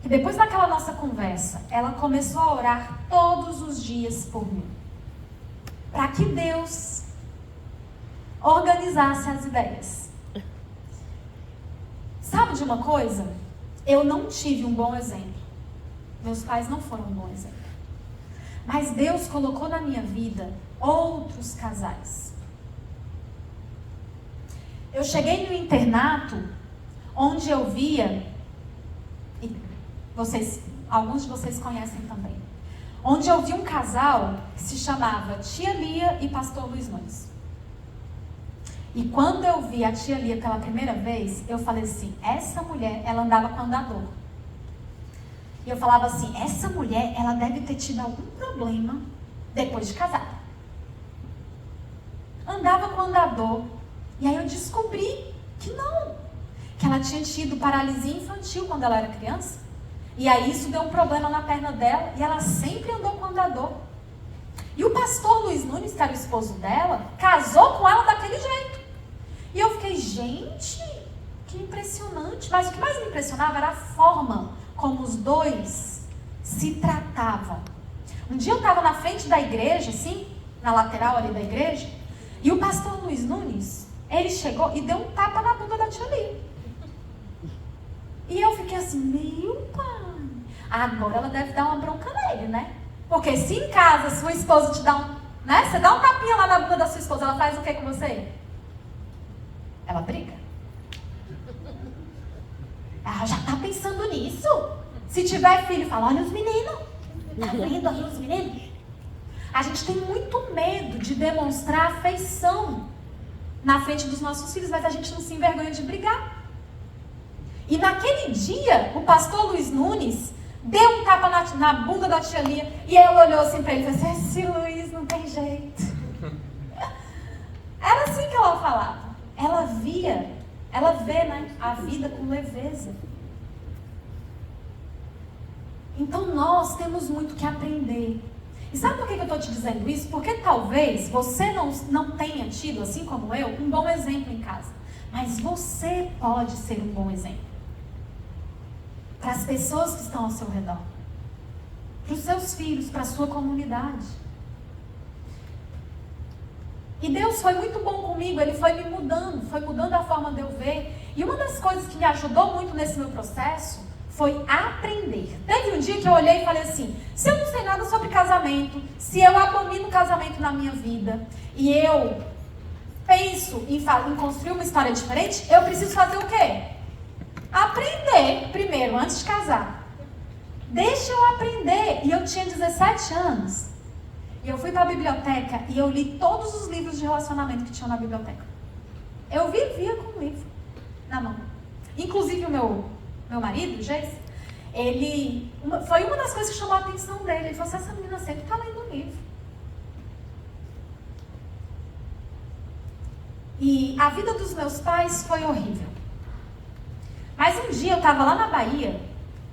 que depois daquela nossa conversa, ela começou a orar todos os dias por mim, para que Deus organizasse as ideias. Sabe de uma coisa? Eu não tive um bom exemplo. Meus pais não foram um bom exemplo. Mas Deus colocou na minha vida outros casais. Eu cheguei no internato, onde eu via, e alguns de vocês conhecem também, onde eu vi um casal que se chamava Tia Lia e Pastor Luiz Nunes. E quando eu vi a Tia Lia pela primeira vez, eu falei assim, essa mulher, ela andava com andador. E eu falava assim, essa mulher, ela deve ter tido algum problema depois de casada. Andava com andador. E aí eu descobri que não. Que ela tinha tido paralisia infantil quando ela era criança. E aí isso deu um problema na perna dela. E ela sempre andou com andador. E o pastor Luiz Nunes, que era o esposo dela, casou com ela daquele jeito. E eu fiquei, gente, que impressionante. Mas o que mais me impressionava era a forma como os dois se tratavam. Um dia eu estava na frente da igreja, assim, na lateral ali da igreja, e o pastor Luiz Nunes, ele chegou e deu um tapa na bunda da Tia Lia. E eu fiquei assim, meu pai, agora ela deve dar uma bronca nele, né? Porque se em casa sua esposa te dá um, né? Você dá um tapinha lá na bunda da sua esposa, ela faz o que com você? Ela briga. Ela já tá pensando nisso. Se tiver filho, fala, olha os meninos. Tá vendo aí os meninos? A gente tem muito medo de demonstrar afeição na frente dos nossos filhos, mas a gente não se envergonha de brigar. E naquele dia, o pastor Luiz Nunes deu um tapa na bunda da Tia Lia, e ela olhou assim pra ele e falou assim, esse Luiz não tem jeito. Era assim que ela falava. Ela vê, né, a vida com leveza. Então nós temos muito que aprender. E sabe por que eu estou te dizendo isso? Porque talvez você não tenha tido, assim como eu, um bom exemplo em casa. Mas você pode ser um bom exemplo para as pessoas que estão ao seu redor, para os seus filhos, para a sua comunidade. E Deus foi muito bom comigo, Ele foi me mudando, foi mudando a forma de eu ver. E uma das coisas que me ajudou muito nesse meu processo foi aprender. Teve um dia que eu olhei e falei assim, se eu não sei nada sobre casamento, se eu abomino o casamento na minha vida, e eu penso em construir uma história diferente, eu preciso fazer o quê? Aprender primeiro, antes de casar. Deixa eu aprender. E eu tinha 17 anos. E eu fui para a biblioteca e eu li todos os livros de relacionamento que tinham na biblioteca. Eu vivia com o livro na mão. Inclusive o meu marido, Jace, foi uma das coisas que chamou a atenção dele. Ele falou assim, essa menina sempre está lendo um livro. E a vida dos meus pais foi horrível. Mas um dia eu estava lá na Bahia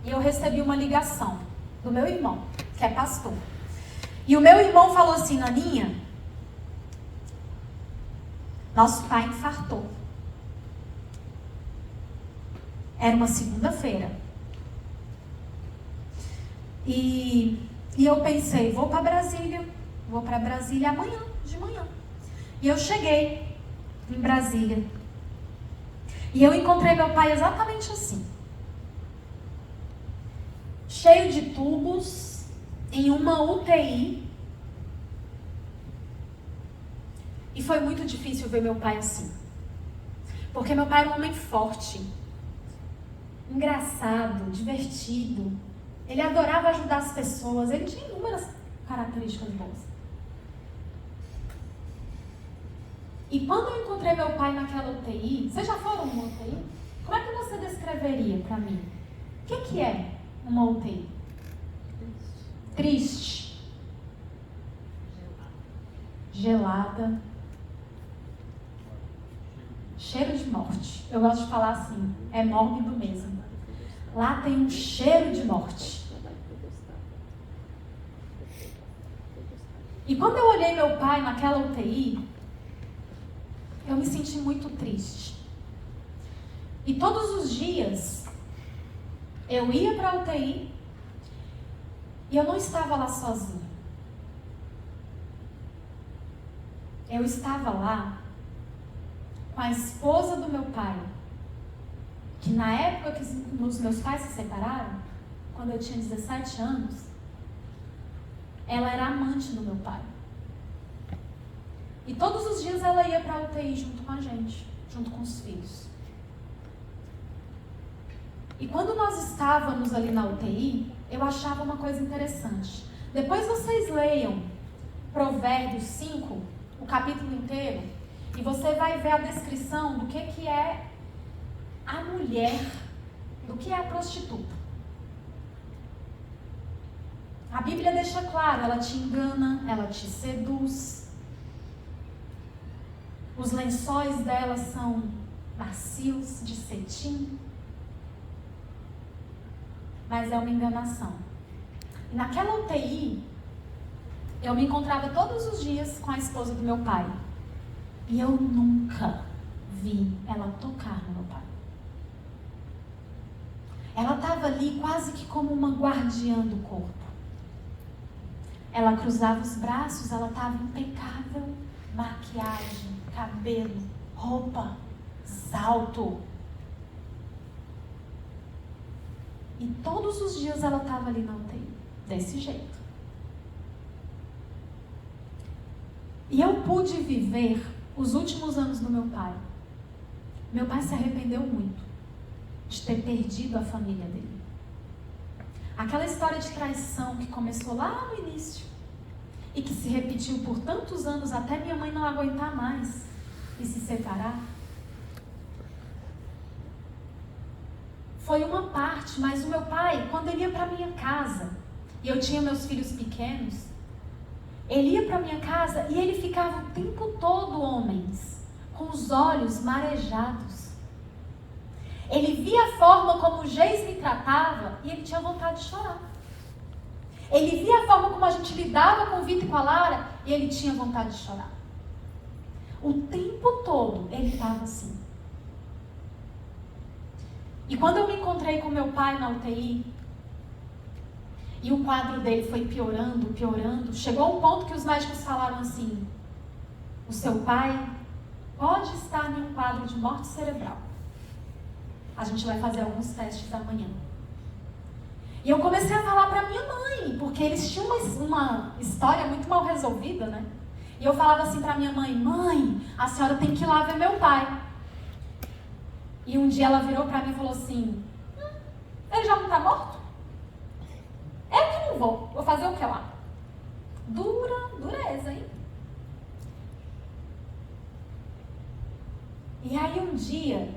e eu recebi uma ligação do meu irmão, que é pastor. E o meu irmão falou assim, Naninha, nosso pai infartou. Era uma segunda-feira. E eu pensei, vou para Brasília amanhã, de manhã. E eu cheguei em Brasília. E eu encontrei meu pai exatamente assim. Cheio de tubos, em uma UTI. E foi muito difícil ver meu pai assim. Porque meu pai era um homem forte, engraçado, divertido. Ele adorava ajudar as pessoas. Ele tinha inúmeras características boas. E quando eu encontrei meu pai naquela UTI, vocês já foram numa UTI? Como é que você descreveria para mim? O que é uma UTI? Triste. Gelada. Cheiro de morte. Eu gosto de falar assim, é mórbido mesmo. Lá tem um cheiro de morte. E quando eu olhei meu pai naquela UTI, eu me senti muito triste. E todos os dias, eu ia para a UTI e eu não estava lá sozinha. Eu estava lá com a esposa do meu pai, que na época que os meus pais se separaram, quando eu tinha 17 anos, ela era amante do meu pai. E todos os dias ela ia para a UTI junto com a gente, junto com os filhos. E quando nós estávamos ali na UTI, eu achava uma coisa interessante. Depois vocês leiam Provérbios 5, o capítulo inteiro, e você vai ver a descrição do que é a mulher, do que é a prostituta. A Bíblia deixa claro, ela te engana, ela te seduz. Os lençóis dela são macios, de cetim. Mas é uma enganação. E naquela UTI, eu me encontrava todos os dias com a esposa do meu pai. E eu nunca vi ela tocar no meu pai. Ela estava ali quase que como uma guardiã do corpo. Ela cruzava os braços, ela estava impecável. Maquiagem, cabelo, roupa, salto. E todos os dias ela estava ali na UTI, desse jeito. E eu pude viver os últimos anos do meu pai. Meu pai se arrependeu muito de ter perdido a família dele. Aquela história de traição que começou lá no início e que se repetiu por tantos anos até minha mãe não aguentar mais e se separar. Foi uma parte, mas o meu pai, quando ele ia para minha casa, e eu tinha meus filhos pequenos, ele ia para minha casa e ele ficava o tempo todo, homens, com os olhos marejados. Ele via a forma como o Geis me tratava e ele tinha vontade de chorar. Ele via a forma como a gente lidava com o Vitor e com a Lara e ele tinha vontade de chorar. O tempo todo ele estava assim. E quando eu me encontrei com meu pai na UTI, e o quadro dele foi piorando, piorando, chegou um ponto que os médicos falaram assim: o seu pai pode estar em um quadro de morte cerebral. A gente vai fazer alguns testes amanhã. E eu comecei a falar para minha mãe, porque eles tinham uma história muito mal resolvida, né? E eu falava assim para minha mãe: mãe, a senhora tem que ir lá ver meu pai. E um dia ela virou para mim e falou assim: ele já não está morto? Eu que não vou fazer o que lá? Dureza, hein? E aí um dia,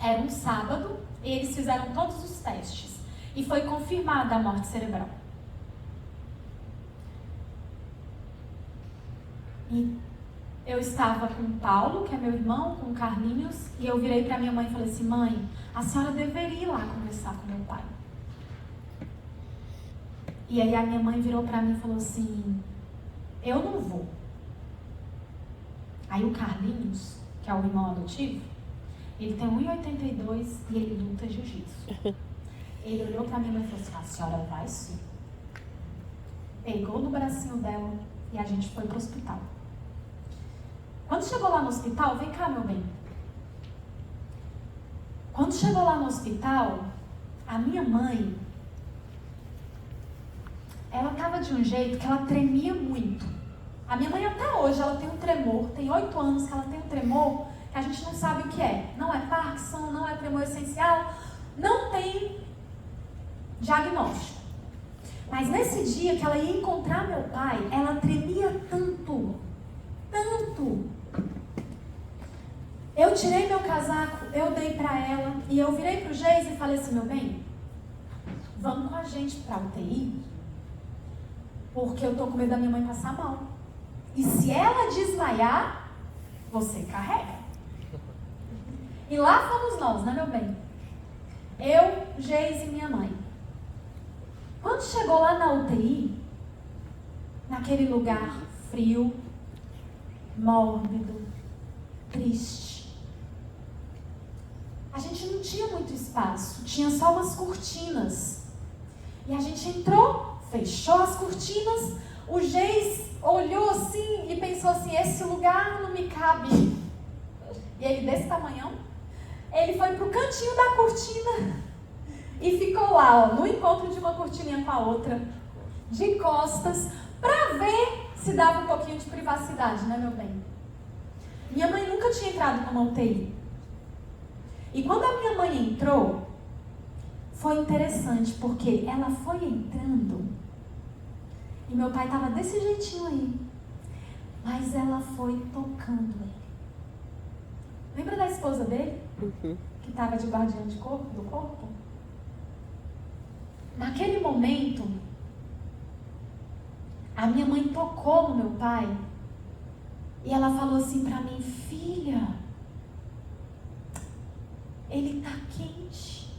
era um sábado, e eles fizeram todos os testes. E foi confirmada a morte cerebral. E eu estava com o Paulo, que é meu irmão, com o Carlinhos, e eu virei para minha mãe e falei assim: mãe, a senhora deveria ir lá conversar com meu pai. E aí a minha mãe virou para mim e falou assim: eu não vou. Aí o Carlinhos, que é o irmão adotivo, ele tem 1,82 e ele luta jiu-jitsu. Ele olhou para minha mãe e falou assim: a senhora vai sim. Pegou no bracinho dela e a gente foi pro hospital. Quando chegou lá no hospital, vem cá, meu bem. Quando chegou lá no hospital, a minha mãe, ela estava de um jeito que ela tremia muito. A minha mãe até hoje, ela tem um tremor, tem 8 anos que ela tem um tremor que a gente não sabe o que é. Não é Parkinson, não é tremor essencial, não tem diagnóstico. Mas nesse dia que ela ia encontrar meu pai, ela tremia tanto. Eu tirei meu casaco, eu dei pra ela e eu virei pro Geis e falei assim: meu bem, vamos com a gente pra UTI, porque eu tô com medo da minha mãe passar mal. E se ela desmaiar, você carrega. E lá fomos nós, né, meu bem? Eu, Geis e minha mãe. Quando chegou lá na UTI, naquele lugar frio, mórbido, triste, a gente não tinha muito espaço, tinha só umas cortinas. E a gente entrou, fechou as cortinas, o Geis olhou assim e pensou assim: esse lugar não me cabe. E ele desse tamanhão, ele foi pro cantinho da cortina e ficou lá, ó, no encontro de uma cortininha com a outra, de costas, pra ver se dava um pouquinho de privacidade, né, meu bem? Minha mãe nunca tinha entrado numa UTI. E quando a minha mãe entrou, foi interessante, porque ela foi entrando E meu pai estava desse jeitinho aí. Mas ela foi tocando ele. Lembra da esposa dele? Uhum. Que estava de guardiã do corpo? Naquele momento, a minha mãe tocou no meu pai. E ela falou assim pra mim: filha, ele tá quente.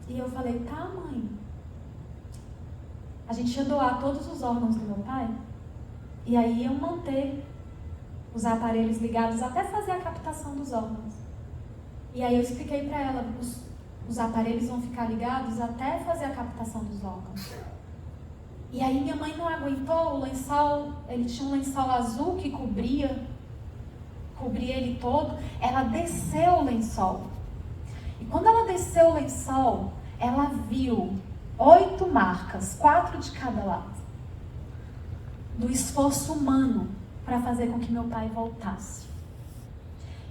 E eu falei: tá, mãe. A gente ia doar todos os órgãos do meu pai. E aí iam manter os aparelhos ligados até fazer a captação dos órgãos. E aí eu expliquei pra ela: os aparelhos vão ficar ligados até fazer a captação dos órgãos. E aí minha mãe não aguentou, o lençol, ele tinha um lençol azul que cobria ele todo. Ela desceu o lençol. E quando ela desceu o lençol, ela viu 8 marcas, 4 de cada lado, do esforço humano para fazer com que meu pai voltasse.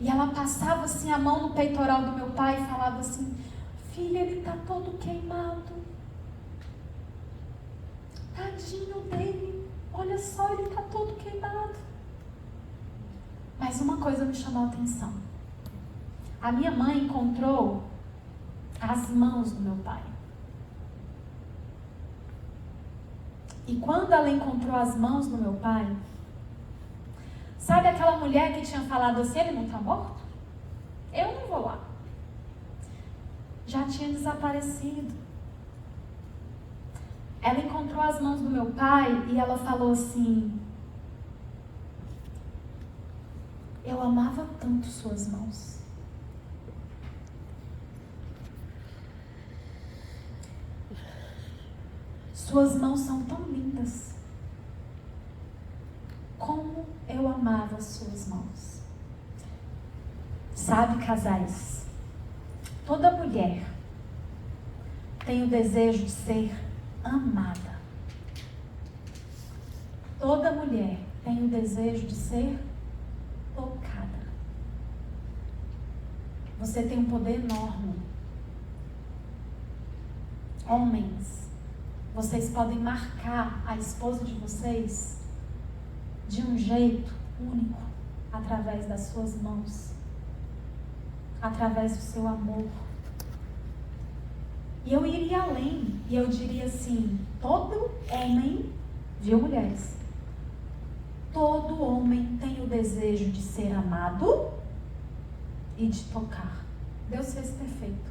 E ela passava assim a mão no peitoral do meu pai e falava assim: filha, ele está todo queimado. Tadinho dele, olha só, ele está todo queimado. Mas uma coisa me chamou a atenção. A minha mãe encontrou as mãos do meu pai. E quando ela encontrou as mãos do meu pai, sabe aquela mulher que tinha falado assim: ele não está morto? Eu não vou lá. Já tinha desaparecido. Ela encontrou as mãos do meu pai e ela falou assim: eu amava tanto suas mãos. Suas mãos são tão lindas. Como eu amava suas mãos. Sabe, casais, toda mulher tem o desejo de ser amada. Toda mulher tem o desejo de ser tocada. Você tem um poder enorme. Homens, vocês podem marcar a esposa de vocês de um jeito único, através das suas mãos, através do seu amor. E eu iria além, e eu diria assim: todo homem, viu, mulheres? Todo homem tem o desejo de ser amado e de tocar. Deus fez perfeito.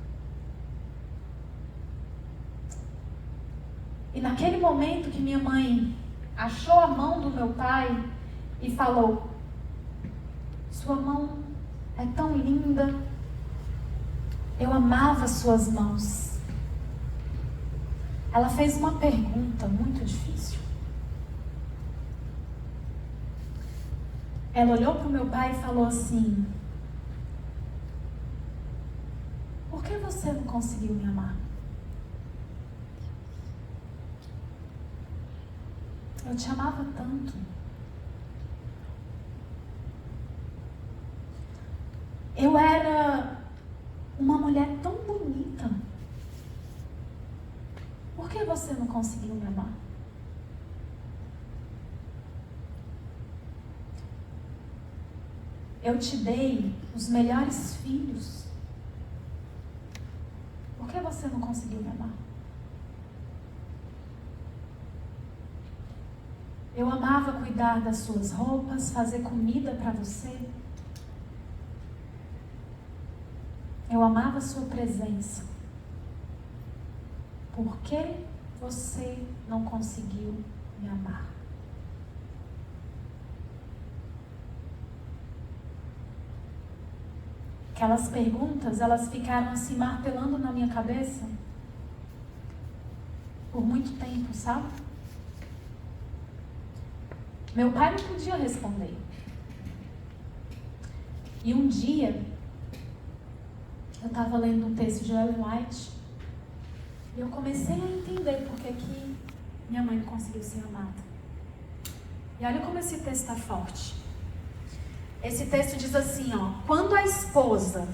E naquele momento que minha mãe achou a mão do meu pai e falou: sua mão é tão linda, eu amava suas mãos. Ela fez uma pergunta muito difícil. Ela olhou para o meu pai e falou assim: por que você não conseguiu me amar? Eu te amava tanto. Eu era uma mulher tão bonita. Por que você não conseguiu me amar? Eu te dei os melhores filhos. Por que você não conseguiu me amar? Eu amava cuidar das suas roupas, fazer comida para você. Eu amava a sua presença. Por que você não conseguiu me amar? Aquelas perguntas, elas ficaram assim martelando na minha cabeça por muito tempo, sabe? Meu pai não podia responder. E um dia, eu estava lendo um texto de Ellen White e eu comecei a entender por que minha mãe não conseguiu ser amada. E olha como esse texto está forte. Esse texto diz assim, ó: quando a esposa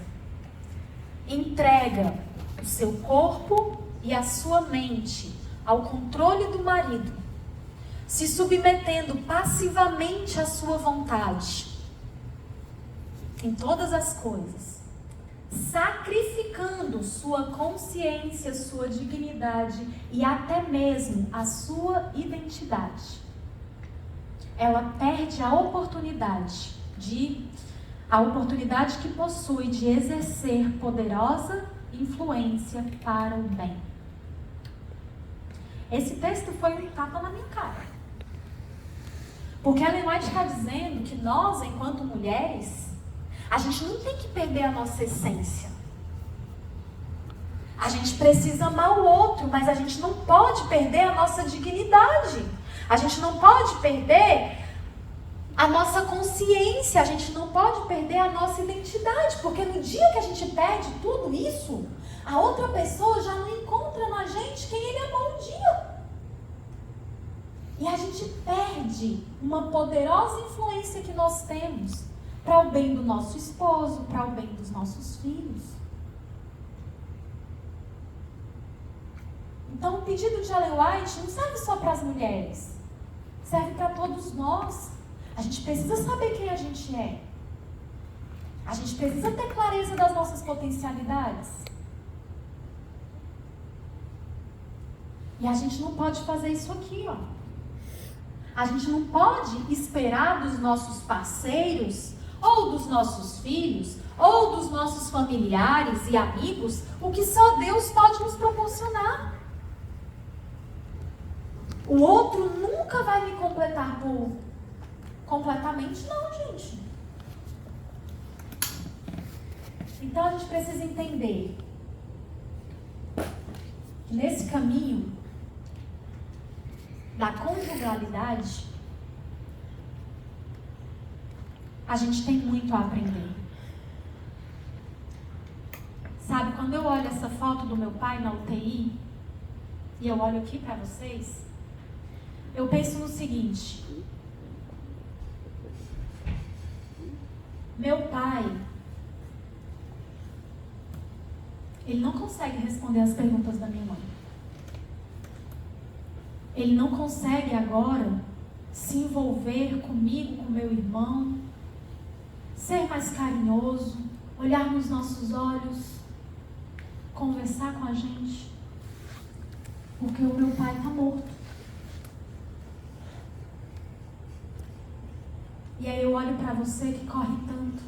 entrega o seu corpo e a sua mente ao controle do marido, se submetendo passivamente à sua vontade, em todas as coisas, sacrificando sua consciência, sua dignidade e até mesmo a sua identidade, ela perde a oportunidade que possui de exercer poderosa influência para o bem. Esse texto foi um tapa na minha cara. Porque a Ellen White está dizendo que nós, enquanto mulheres, a gente não tem que perder a nossa essência. A gente precisa amar o outro, mas a gente não pode perder a nossa dignidade. A gente não pode perder a nossa consciência, a gente não pode perder a nossa identidade, porque no dia que a gente perde tudo isso, a outra pessoa já não encontra na gente quem ele amou um dia. E a gente perde uma poderosa influência que nós temos para o bem do nosso esposo, para o bem dos nossos filhos. Então o pedido de Ellen White não serve só para as mulheres, serve para todos nós. A gente precisa saber quem a gente é. A gente precisa ter clareza das nossas potencialidades. E a gente não pode fazer isso aqui, ó. A gente não pode esperar dos nossos parceiros, ou dos nossos filhos, ou dos nossos familiares e amigos, o que só Deus pode nos proporcionar. O outro nunca vai me completar completamente, não, gente. Então a gente precisa entender que nesse caminho da conjugalidade, a gente tem muito a aprender. Sabe, quando eu olho essa foto do meu pai na UTI, e eu olho aqui para vocês, eu penso no seguinte: meu pai, ele não consegue responder as perguntas da minha mãe. Ele não consegue agora se envolver comigo, com meu irmão, ser mais carinhoso, olhar nos nossos olhos, conversar com a gente, porque o meu pai está morto. E aí eu olho para você que corre tanto,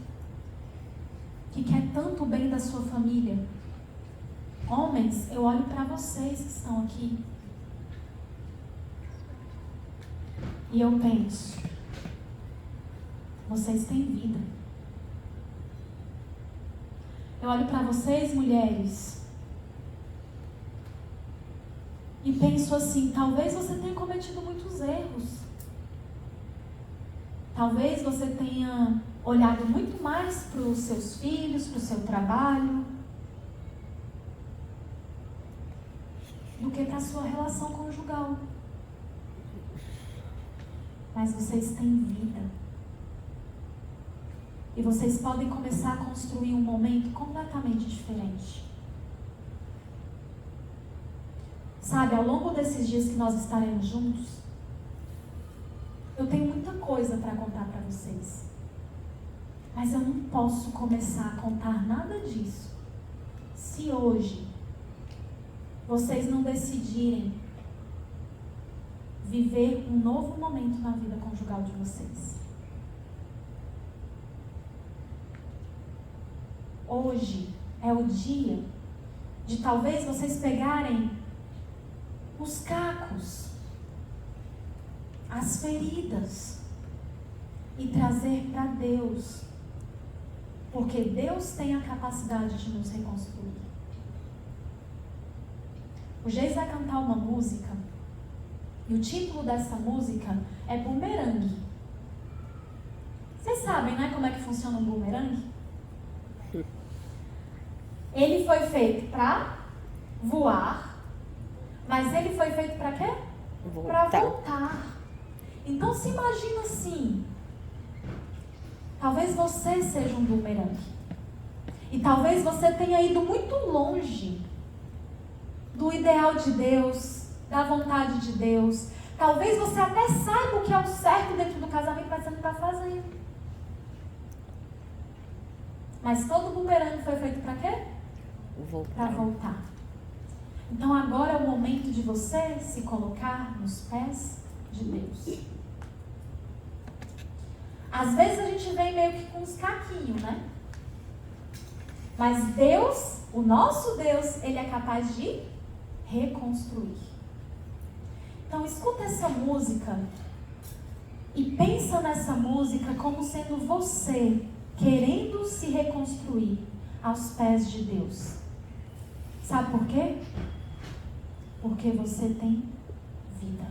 que quer tanto o bem da sua família. Homens, eu olho para vocês que estão aqui e eu penso, vocês têm vida. Eu olho para vocês, mulheres, e penso assim, talvez você tenha cometido muitos erros. Talvez você tenha olhado muito mais para os seus filhos, para o seu trabalho, do que para a sua relação conjugal. Mas vocês têm vida. E vocês podem começar a construir um momento completamente diferente. Sabe, ao longo desses dias que nós estaremos juntos, eu tenho muita coisa para contar para vocês. Mas eu não posso começar a contar nada disso se hoje vocês não decidirem viver um novo momento na vida conjugal de vocês. Hoje é o dia de talvez vocês pegarem os cacos, as feridas e trazer para Deus, porque Deus tem a capacidade de nos reconstruir. O Geis vai cantar uma música e o título dessa música é Bumerangue. Vocês sabem, né, como é que funciona um bumerangue? Ele foi feito para voar, mas ele foi feito para quê? Para voltar. Então se imagina assim, talvez você seja um bumerangue. E talvez você tenha ido muito longe do ideal de Deus, da vontade de Deus. Talvez você até saiba o que é o certo dentro do casamento, mas você não está fazendo. Mas todo bumerangue foi feito para quê? Para voltar. Então agora é o momento de você se colocar nos pés de Deus. Às vezes a gente vem meio que com uns caquinhos, né? Mas Deus, o nosso Deus, Ele é capaz de reconstruir. Então escuta essa música e pensa nessa música como sendo você querendo se reconstruir aos pés de Deus. Sabe por quê? Porque você tem vida.